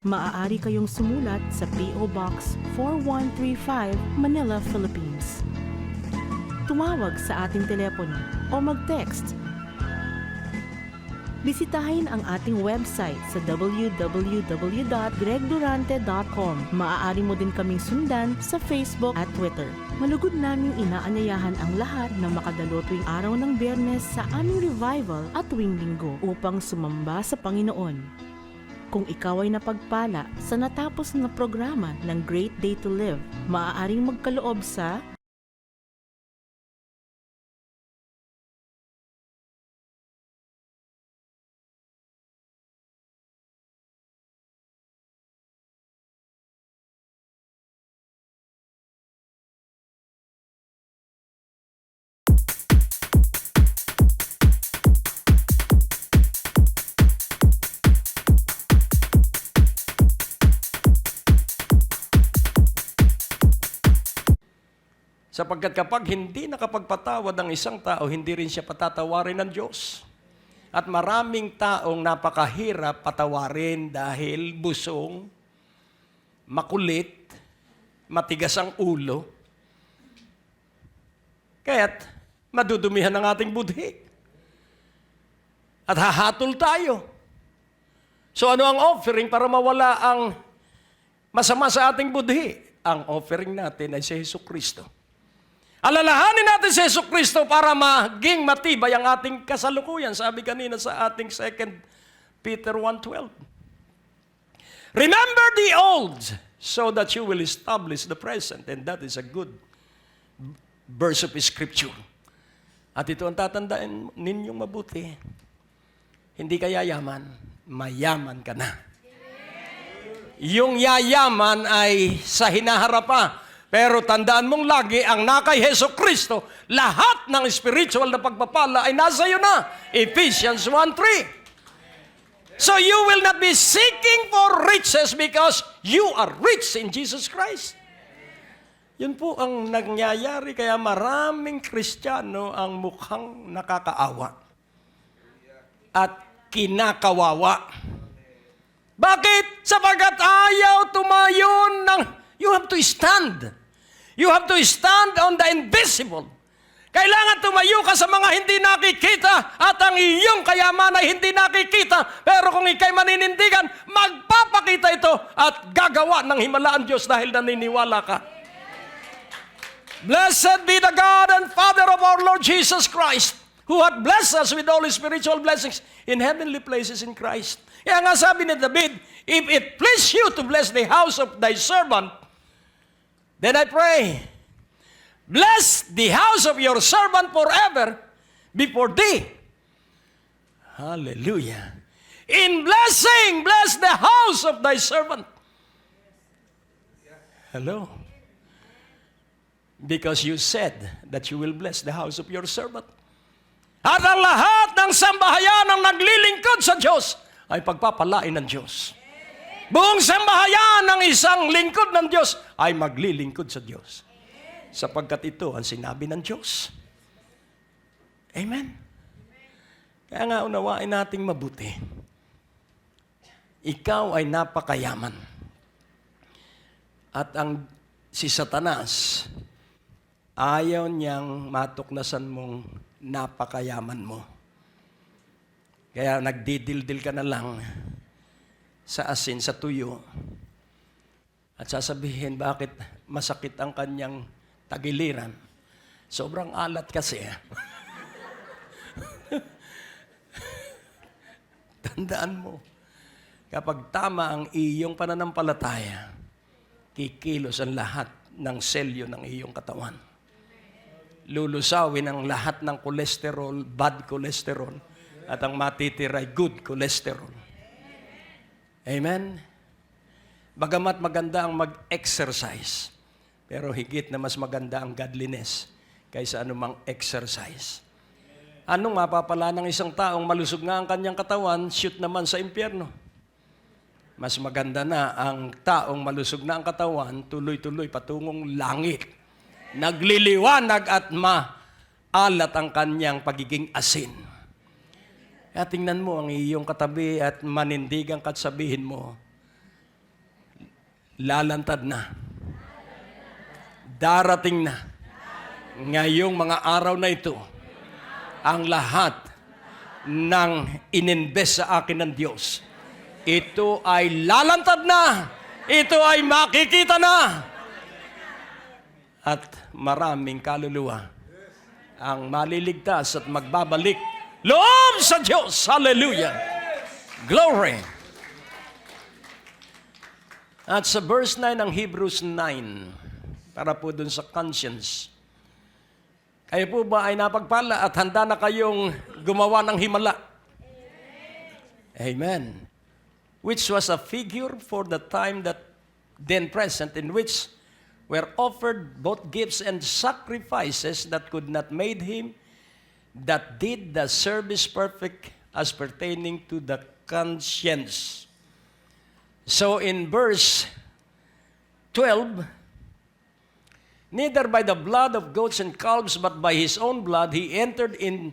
Maaari kayong sumulat sa P.O. Box 4135, Manila, Philippines. Tumawag sa ating telepono o mag-text Bisitahin ang ating website sa www.gregdurante.com. Maaari mo din kaming sundan sa Facebook at Twitter. Malugod naming inaanyayahan ang lahat na makadalo tuwing araw ng Biyernes sa aming revival at tuwing Linggo upang sumamba sa Panginoon. Kung ikaw ay napagpala sa natapos na programa ng Great Day to Live, maaaring magkaloob sa Sapagkat kapag hindi nakapagpatawad ang isang tao, hindi rin siya patatawarin ng Diyos. At maraming taong napakahirap patawarin dahil busong, makulit, matigas ang ulo. Kaya't madudumihan ang ating budhi. At hahatol tayo. So ano ang offering para mawala ang masama sa ating budhi? Ang offering natin ay si Jesucristo. Alalahanin natin si Jesucristo para maging matibay ang ating kasalukuyan. Sabi kanina sa ating 2 Peter 1:12. Remember the old so that you will establish the present. And that is a good verse of Scripture. At ito ang tatandaan ninyong mabuti. Hindi ka yayaman, mayaman ka na. Yung yayaman ay sa hinaharap pa. Pero tandaan mong lagi, ang nakay Jesucristo, lahat ng spiritual na pagpapala ay nasa iyo na. Ephesians 1:3. So you will not be seeking for riches because you are rich in Jesus Christ. Yun po ang nangyayari, kaya maraming Kristiyano ang mukhang nakakaawa at kinakawawa. Bakit? Sapagkat ayaw tumayon ng... You have to stand. You have to stand on the invisible. Kailangan tumayo ka sa mga hindi nakikita at ang iyong kayaman ay hindi nakikita. Pero kung ikay maninindigan, magpapakita ito at gagawa ng himala ang Diyos dahil naniniwala ka. Blessed be the God and Father of our Lord Jesus Christ, who hath blessed us with all spiritual blessings in heavenly places in Christ. Kaya nga sabi ni David, if it please you to bless the house of thy servant, then I pray, bless the house of your servant forever before thee. Hallelujah. In blessing, bless the house of thy servant. Hello. Because you said that you will bless the house of your servant. At ang lahat ng sambahayan ang naglilingkod sa Diyos ay pagpapalain ng Diyos. Buong sambahayan ng isang lingkod ng Diyos ay maglilingkod sa Diyos. Sapagkat ito ang sinabi ng Diyos. Amen. Kaya nga unawain nating mabuti. Ikaw ay napakayaman. At si Satanas, ayaw niyang matuklasan mong napakayaman mo. Kaya nagdidildil ka na lang sa asin, sa tuyo. At sasabihin, bakit masakit ang kanyang tagiliran? Sobrang alat kasi. Tandaan mo, kapag tama ang iyong pananampalataya, kikilos ang lahat ng selyo ng iyong katawan. Lulusawin ang lahat ng kolesterol, bad cholesterol, at ang matitira ay good cholesterol. Amen? Bagamat maganda ang mag-exercise, pero higit na mas maganda ang godliness kaysa anumang exercise. Anong mapapala ng isang taong malusog nga ang kanyang katawan, shoot naman sa impyerno? Mas maganda na ang taong malusog na ang katawan, tuloy-tuloy patungong langit. Nagliliwanag at maalat ang kanyang pagiging asin. Kaya tingnan mo ang iyong katabi at manindigan ka at sabihin mo, lalantad na. Darating na. Ngayong mga araw na ito, ang lahat ng ininvest sa akin ng Diyos, ito ay lalantad na. Ito ay makikita na. At maraming kaluluwa ang maliligtas at magbabalik loob sa Diyos. Hallelujah! Glory! At sa verse 9 ng Hebrews 9, para po dun sa conscience, kayo po ba ay napagpala at handa na kayong gumawa ng himala? Amen. Which was a figure for the time that then present, in which were offered both gifts and sacrifices that could not made him that did the service perfect as pertaining to the conscience. So in verse 12, neither by the blood of goats and calves, but by his own blood, he entered in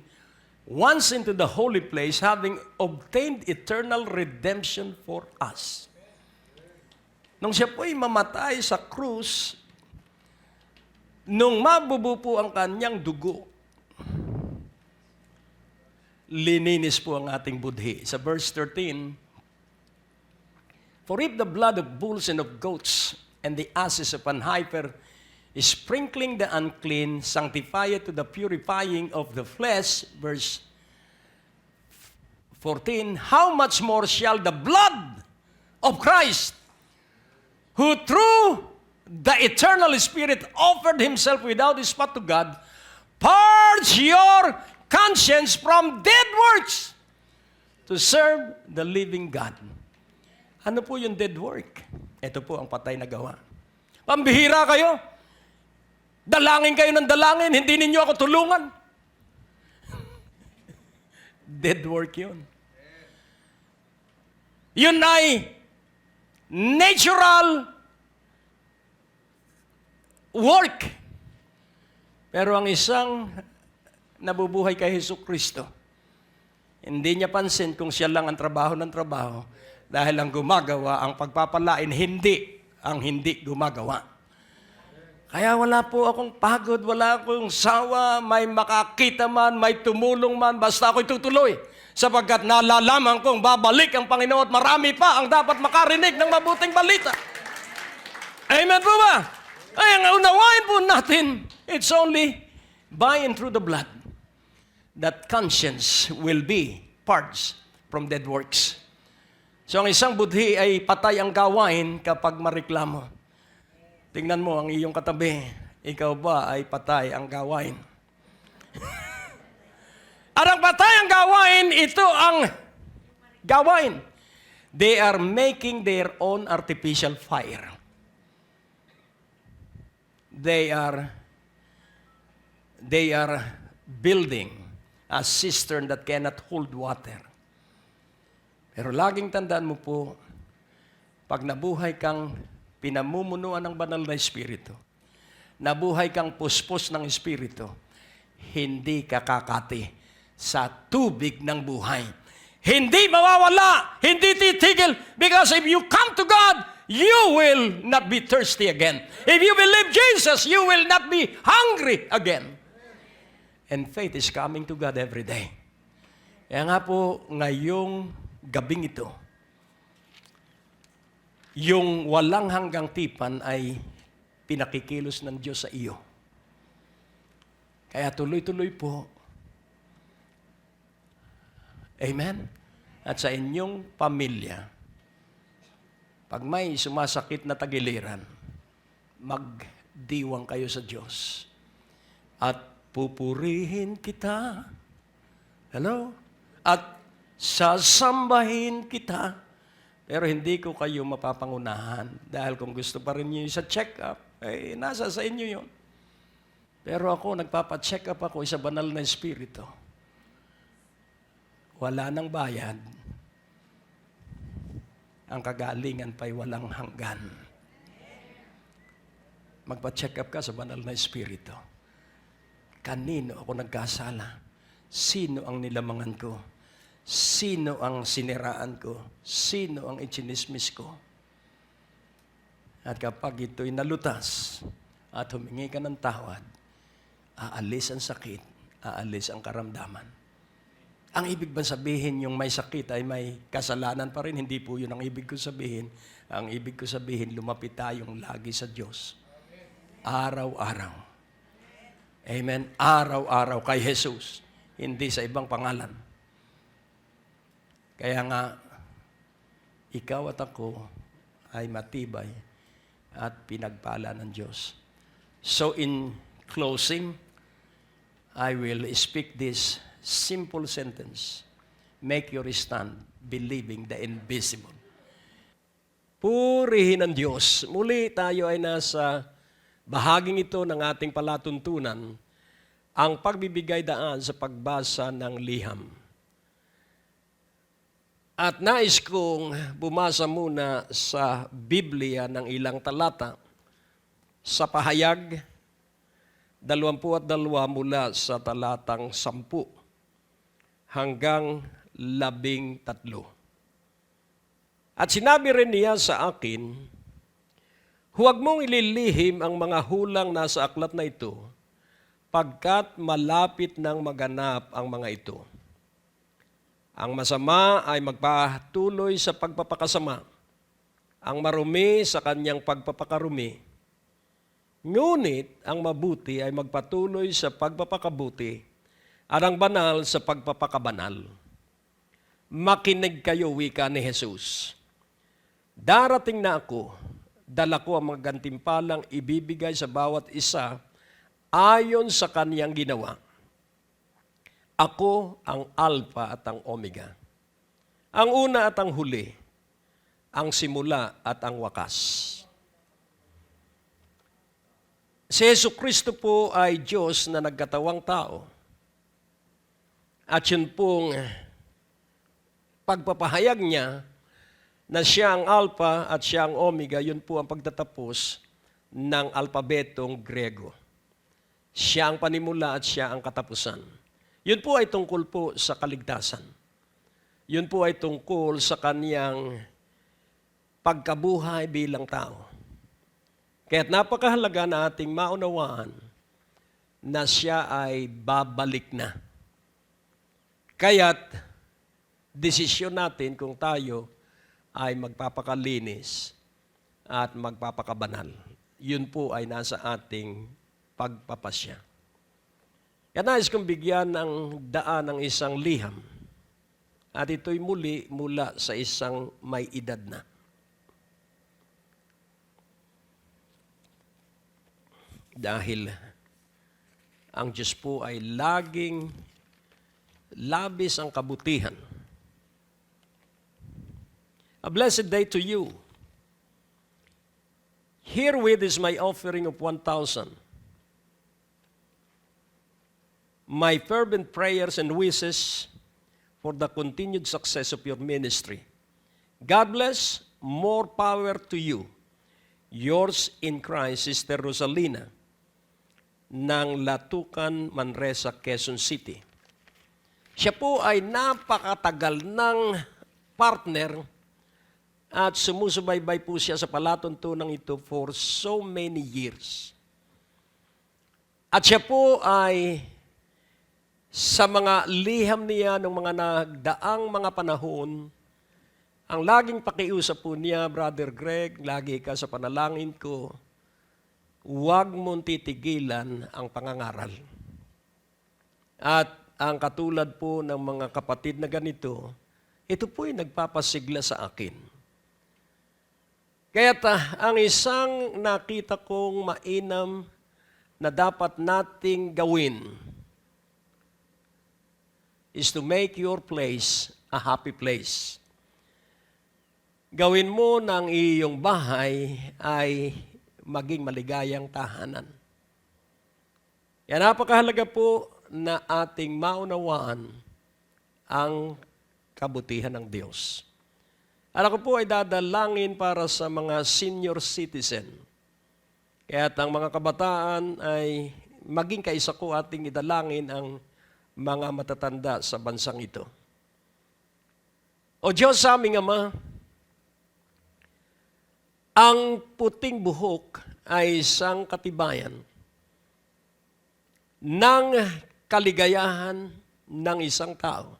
once into the holy place, having obtained eternal redemption for us. Nung siya po'y mamatay sa krus, nung mabubu po ang kanyang dugo, lininis po ang ating budhi. Sa verse 13, for if the blood of bulls and of goats and the ashes of an heifer, sprinkling the unclean, sanctify it to the purifying of the flesh, verse 14, how much more shall the blood of Christ, who through the eternal Spirit offered himself without spot to God, purge your conscience from dead works to serve the living God. Ano po yung dead work? Ito po ang patay na gawa. Pambihira kayo. Dalangin kayo ng dalangin, hindi ninyo ako tulungan. Dead work yun. Yun ay natural work. Pero ang isang nabubuhay kay Jesucristo, hindi niya pansin kung siya lang ang trabaho ng trabaho dahil ang gumagawa, ang pagpapalain, hindi ang hindi gumagawa. Kaya wala po akong pagod, wala akong sawa, may makakita man, may tumulong man, basta ako'y tutuloy. Sapagkat nalalaman kong babalik ang Panginoon at marami pa ang dapat makarinig ng mabuting balita. Amen po ba? Ay, ang unawain po natin, it's only by and through the blood that conscience will be purged from dead works. So ang isang budhi ay patay ang gawain kapag mareklamo. Tingnan mo ang iyong katabi. Ikaw ba ay patay ang gawain? At ang patay ang gawain, ito ang gawain. They are making their own artificial fire. They are building a cistern that cannot hold water. Pero laging tandaan mo po, pag nabuhay kang pinamumunuan ng banal na Espiritu, nabuhay kang puspos ng Espiritu, hindi ka kakati sa tubig ng buhay. Hindi mawawala, hindi titigil, because if you come to God, you will not be thirsty again. If you believe Jesus, you will not be hungry again. And faith is coming to God every day. Kaya nga po, ngayong gabing ito, yung walang hanggang tipan ay pinakikilos ng Diyos sa iyo. Kaya tuloy-tuloy po. Amen? At sa inyong pamilya, pag may sumasakit na tagiliran, magdiwang kayo sa Diyos. At pupurihin kita. Hello? At sasambahin kita. Pero hindi ko kayo mapapangunahan. Dahil kung gusto pa rin niyo sa check-up, eh, nasa sa inyo yun. Pero ako, nagpapa-check up ako sa banal na Espiritu. Wala nang bayad. Ang kagalingan pa'y walang hanggan. Magpa-check up ka sa banal na Espiritu. Kanino ako nagkasala? Sino ang nilamangan ko? Sino ang siniraan ko? Sino ang ichinismis ko? At kapag ito'y nalutas at humingi ka ng tawad, aalis ang sakit, aalis ang karamdaman. Ang ibig bang sabihin yung may sakit ay may kasalanan pa rin? Hindi po yun ang ibig ko sabihin. Ang ibig ko sabihin, lumapit tayong lagi sa Diyos. Araw-araw. Amen? Araw-araw kay Jesus. Hindi sa ibang pangalan. Kaya nga, ikaw at ako ay matibay at pinagpala ng Diyos. So in closing, I will speak this simple sentence. Make your stand, believing the invisible. Purihin ang Diyos. Muli tayo ay nasa bahaging ito ng ating palatuntunan, ang pagbibigay daan sa pagbasa ng liham. At nais kong bumasa muna sa Biblia ng ilang talata sa pahayag 22 mula sa talatang 10 hanggang 13. At sinabi rin niya sa akin, huwag mong ililihim ang mga hulang nasa aklat na ito, pagkat malapit nang maganap ang mga ito. Ang masama ay magpatuloy sa pagpapakasama, ang marumi sa kanyang pagpapakarumi. Ngunit ang mabuti ay magpatuloy sa pagpapakabuti at ang banal sa pagpapakabanal. Makinig kayo, wika ni Jesus. Darating na ako, dala ko ang mga gantimpalang ibibigay sa bawat isa ayon sa kaniyang ginawa. Ako ang Alpha at ang Omega, ang una at ang huli, ang simula at ang wakas. Si Jesucristo po ay Diyos na nagkatawang tao. At yun pong pagpapahayag niya na siya ang Alpha at siya ang Omega, yun po ang pagtatapos ng alpabetong Grego. Siya ang panimula at siya ang katapusan. Yun po ay tungkol po sa kaligtasan. Yun po ay tungkol sa kaniyang pagkabuhay bilang tao. Kaya't napakahalaga na ating maunawaan na siya ay babalik na. Kaya't desisyon natin kung tayo ay magpapakalinis at magpapakabanal. Yun po ay nasa ating pagpapasya. Kaya nais kong bigyan ng daan ng isang liham. At ito'y muli mula sa isang may edad na. Dahil ang Diyos po ay laging labis ang kabutihan. A blessed day to you. Herewith is my offering of 1,000. My fervent prayers and wishes for the continued success of your ministry. God bless, more power to you. Yours in Christ, Sister Rosalina, ng Latucan, Manresa, Quezon City. Siya po ay napakatagal ng partner at sumusubaybay po siya sa palatuntunan ito for so many years. At siya po ay sa mga liham niya ng mga nagdaang mga panahon, ang laging pakiusap po niya, Brother Greg, lagi ka sa panalangin ko, huwag mong titigilan ang pangangaral. At ang katulad po ng mga kapatid na ganito, ito po ay nagpapasigla sa akin. Kaya't ang isang nakita kong mainam na dapat nating gawin is to make your place a happy place. Gawin mo ng iyong bahay ay maging maligayang tahanan. Kaya napakahalaga po na ating maunawaan ang kabutihan ng Diyos. At ako po ay dadalangin para sa mga senior citizen. Kaya ang mga kabataan ay maging kaisa ko ating idalangin ang mga matatanda sa bansang ito. O Diyos sa aming Ama, ang puting buhok ay isang katibayan ng kaligayahan ng isang tao.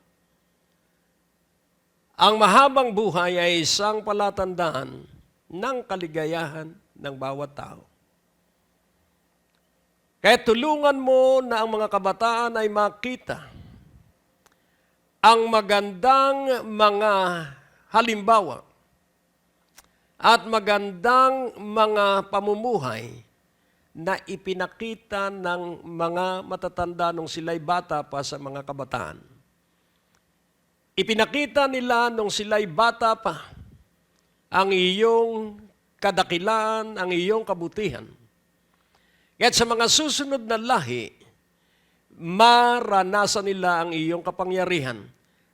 Ang mahabang buhay ay isang palatandaan ng kaligayahan ng bawat tao. Kaya tulungan mo na ang mga kabataan ay makita ang magandang mga halimbawa at magandang mga pamumuhay na ipinakita ng mga matatanda nung sila'y bata pa sa mga kabataan. Ipinakita nila nung sila'y bata pa ang iyong kadakilaan, ang iyong kabutihan. At sa mga susunod na lahi, maranasan nila ang iyong kapangyarihan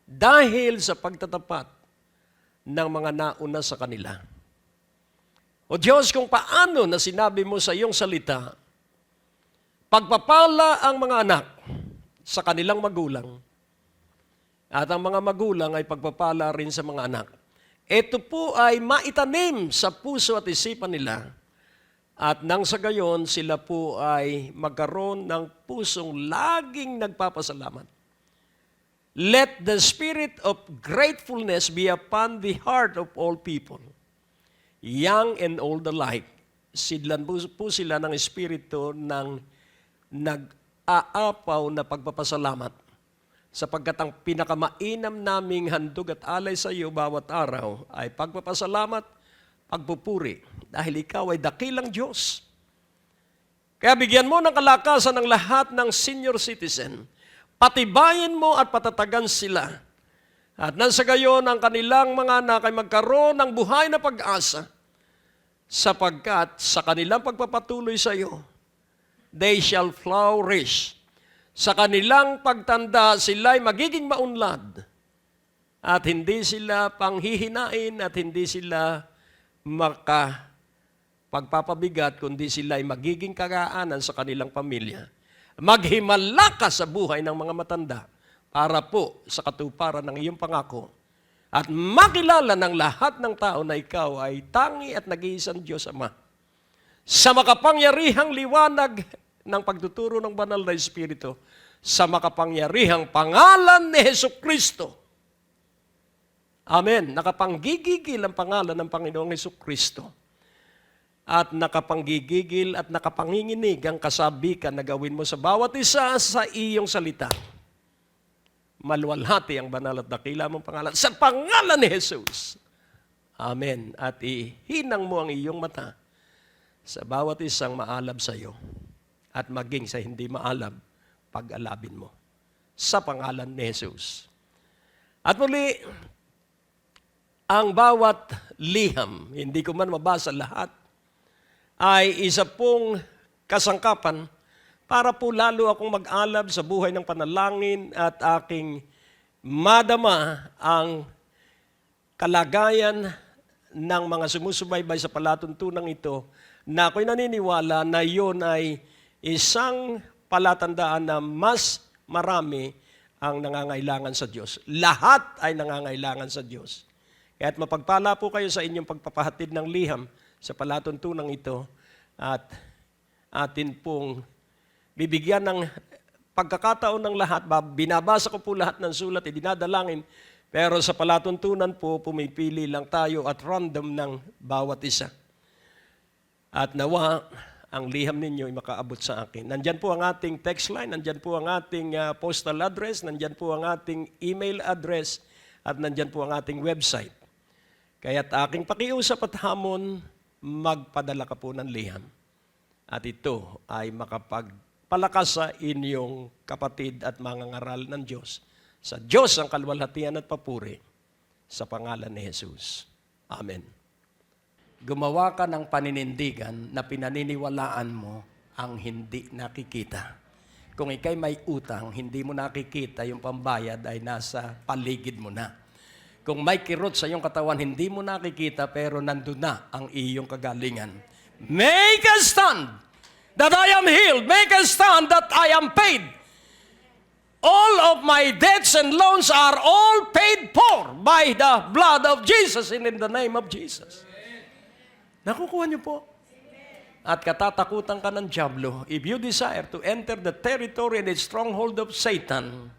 dahil sa pagtatapat ng mga nauna sa kanila. O Diyos, kung paano na sinabi mo sa iyong salita, pagpapala ang mga anak sa kanilang magulang, at ang mga magulang ay pagpapala rin sa mga anak. Ito po ay maitanim sa puso at isipan nila, at nang sa gayon, sila po ay magkaroon ng pusong laging nagpapasalamat. Let the spirit of gratefulness be upon the heart of all people, young and old alike. Sidlan po sila ng espiritu ng nag-aapaw na pagpapasalamat, sapagkat ang pinakamainam naming handog at alay sa iyo bawat araw ay pagpapasalamat, pagpupuri, dahil ikaw ay dakilang Diyos. Kaya bigyan mo ng kalakasan ng lahat ng senior citizen, patibayin mo at patatagan sila. At nang sa gayon, ang kanilang mga anak ay magkaroon ng buhay na pag-asa, sapagkat sa kanilang pagpapatuloy sa iyo, they shall flourish. Sa kanilang pagtanda, sila'y magiging maunlad at hindi sila panghihinain at hindi sila pagpapabigat, kundi sila ay magiging kagaanan sa kanilang pamilya. Maghimala ka sa buhay ng mga matanda para po sa katuparan ng iyong pangako at makilala ng lahat ng tao na ikaw ay tangi at nag-iisang Diyos Ama. Sa makapangyarihang liwanag ng pagtuturo ng banal na Espiritu, sa makapangyarihang pangalan ni Jesucristo. Amen. Nakapanggigigil ang pangalan ng Panginoong Jesucristo. At nakapanggigigil at nakapanginginig ang kasabikan na gawin mo sa bawat isa sa iyong salita. Maluwalhati ang banal at dakila mong pangalan sa pangalan ni Jesus. Amen. At ihinang mo ang iyong mata sa bawat isang maalab sa iyo at maging sa hindi maalab, pag-alabin mo. Sa pangalan ni Jesus. At muli, ang bawat liham, hindi ko man mabasa lahat, ay isa pong kasangkapan para po lalo akong mag-alab sa buhay ng panalangin at aking madama ang kalagayan ng mga sumusubaybay sa palatuntunang ito na ako'y naniniwala na iyon ay isang palatandaan na mas marami ang nangangailangan sa Diyos. Lahat ay nangangailangan sa Diyos. Kaya't mapagpala po kayo sa inyong pagpapahatid ng liham sa palatuntunang ito at atin pong bibigyan ng pagkakataon ng lahat. Binabasa ko po lahat ng sulat, dinadalangin, pero sa palatuntunan po, pumipili lang tayo at random ng bawat isa. At nawa, ang liham ninyo ay makaabot sa akin. Nandyan po ang ating text line, nandyan po ang ating postal address, nandyan po ang ating email address, at nandyan po ang ating website. Kaya't aking pakiusap at hamon, magpadala ka po ng liham. At ito ay makapagpalakas sa inyong kapatid at mangangaral ng Diyos. Sa Diyos ang kalwalhatian at papuri sa pangalan ni Jesus. Amen. Gumawa ka ng paninindigan na pinaniniwalaan mo ang hindi nakikita. Kung ikay may utang, hindi mo nakikita, yung pambayad ay nasa paligid mo na. Kung may kirot sa iyong katawan, hindi mo nakikita, pero nandun na ang iyong kagalingan. Make a stand that I am healed. Make a stand that I am paid. All of my debts and loans are all paid for by the blood of Jesus and in the name of Jesus. Nakukuha niyo po? At katatakutan ka ng dyablo. If you desire to enter the territory and the stronghold of Satan,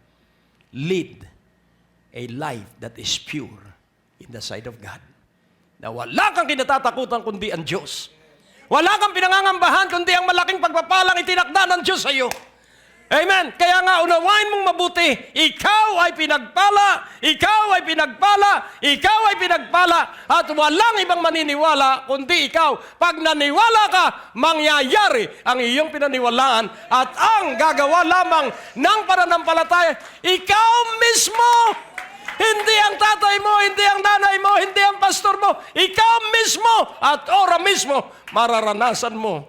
lead a life that is pure in the sight of God. Na wala kang kinatatakutan kundi ang Diyos. Wala kang pinangangambahan kundi ang malaking pagpapalang itinakda ng Diyos sa iyo. Amen. Kaya nga, unawain mong mabuti, ikaw ay pinagpala, ikaw ay pinagpala, ikaw ay pinagpala, at walang ibang maniniwala kundi ikaw. Pag naniwala ka, mangyayari ang iyong pinaniwalaan at ang gagawa lamang ng pananampalataya, ikaw mismo. Hindi ang tatay mo, hindi ang nanay mo, hindi ang pastor mo, ikaw mismo at ora mismo, mararanasan mo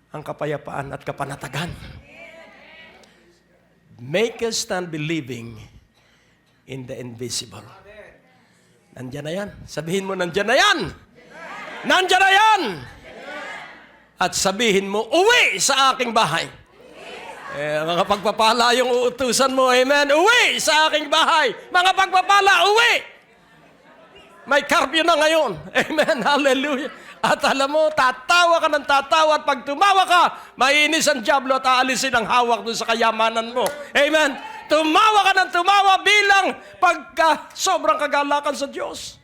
ang kapayapaan at kapanatagan. Make us stand believing in the invisible. Nandiyan na yan. Sabihin mo, nandiyan na yan. Nandiyan na yan. At sabihin mo, uwi sa aking bahay. Mga pagpapala yung uutusan mo, amen. Uwi sa aking bahay. Mga pagpapala, uwi. May curfew na ngayon. Amen. Hallelujah. At alam mo, tatawa ka ng tatawa at pag tumawa ka, mainis ang dyablo at aalisin ang hawak doon sa kayamanan mo. Amen. Tumawa ka ng tumawa bilang pagka sobrang kagalakan sa Diyos.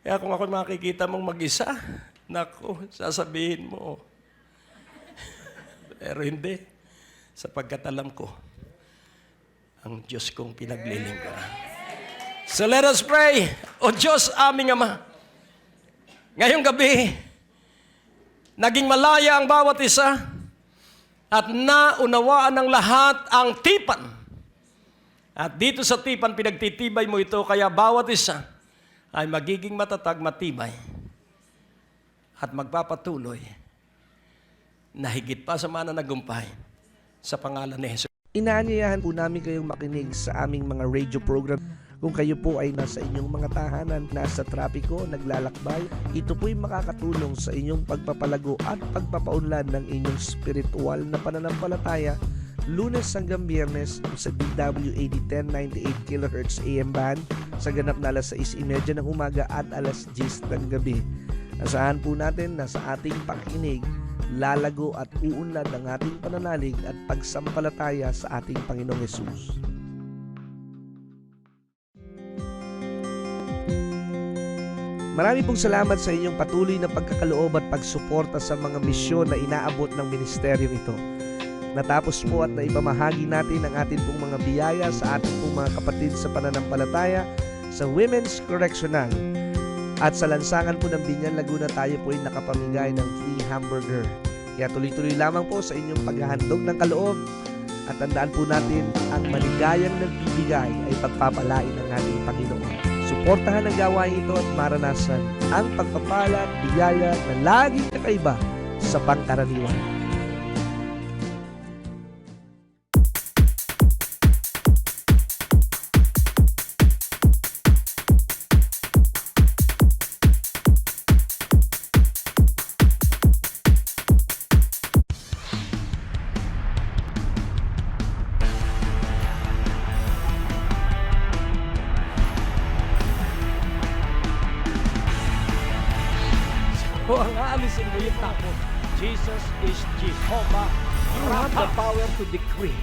Kaya kung ako makikita mong mag-isa, naku, sasabihin mo. Pero hindi. Sapagkat alam ko, ang Diyos kong pinaglilingkuran. So let us pray. O Diyos, aming Ama, ngayong gabi, naging malaya ang bawat isa at naunawaan ng lahat ang tipan. At dito sa tipan, pinagtitibay mo ito, kaya bawat isa ay magiging matatag, matibay at magpapatuloy na higit pa sa mananagumpay sa pangalan ni Jesus. Inaanyayahan po namin kayong makinig sa aming mga radio program. Kung kayo po ay nasa inyong mga tahanan, nasa trapiko, naglalakbay, ito po'y makakatulong sa inyong pagpapalago at pagpapaunlad ng inyong spiritual na pananampalataya. Lunes hanggang Biyernes sa DWAD 1098 kHz AM band sa ganap na alas 6:30 ng umaga at alas 10 ng gabi. Asahan po natin na sa ating pakikinig, lalago at uunlad ang ating pananalig at pagsampalataya sa ating Panginoong Hesus. Marami pong salamat sa inyong patuloy na pagkakaloob at pagsuporta sa mga misyon na inaabot ng ministeryong ito. Natapos po at naipamahagi natin ang ating pong mga biyaya sa ating pong mga kapatid sa pananampalataya sa Women's Correctional. At sa lansangan po ng Binyan, Laguna, tayo po ay nakapamigay ng free hamburger. Kaya tuloy-tuloy lamang po sa inyong paghahandog ng kaloob. At tandaan po natin, ang maligayang nagbibigay ay pagpapalain ng ating Panginoon. Suportahan ang gawain ito at maranasan ang pagpapala at biyaya na laging kakaiba sa pangkaraniwan. O ang aalisin mo yung takot. Jesus is Jehovah. You have the power to decree.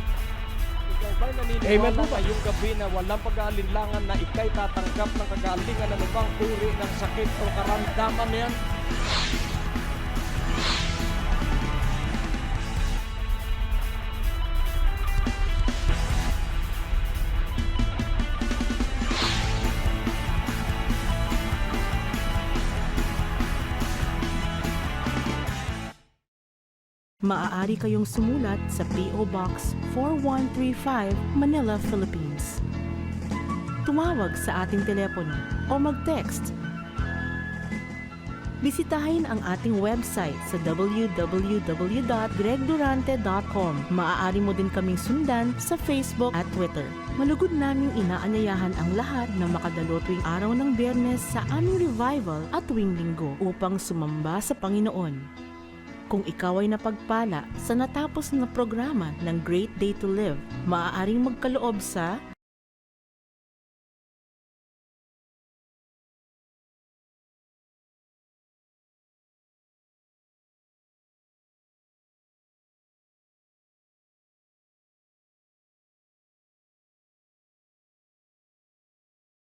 Ikaw ba'y naniniwala ngayong gabi na walang pag-aalinlangan na ikay tatanggap ng kagalingan ng ibang uri ng sakit o karamdaman yan? Maaari kayong sumulat sa P.O. Box 4135, Manila, Philippines. Tumawag sa ating telepono o mag-text. Bisitahin ang ating website sa www.gregdurante.com. Maaari mo din kaming sundan sa Facebook at Twitter. Malugod naming inaanyayahan ang lahat na makadalo tuwing araw ng Biyernes sa aming revival at tuwing Linggo upang sumamba sa Panginoon. Kung ikaw ay napagpala sa natapos na programa ng Great Day to Live, maaaring magkaloob sa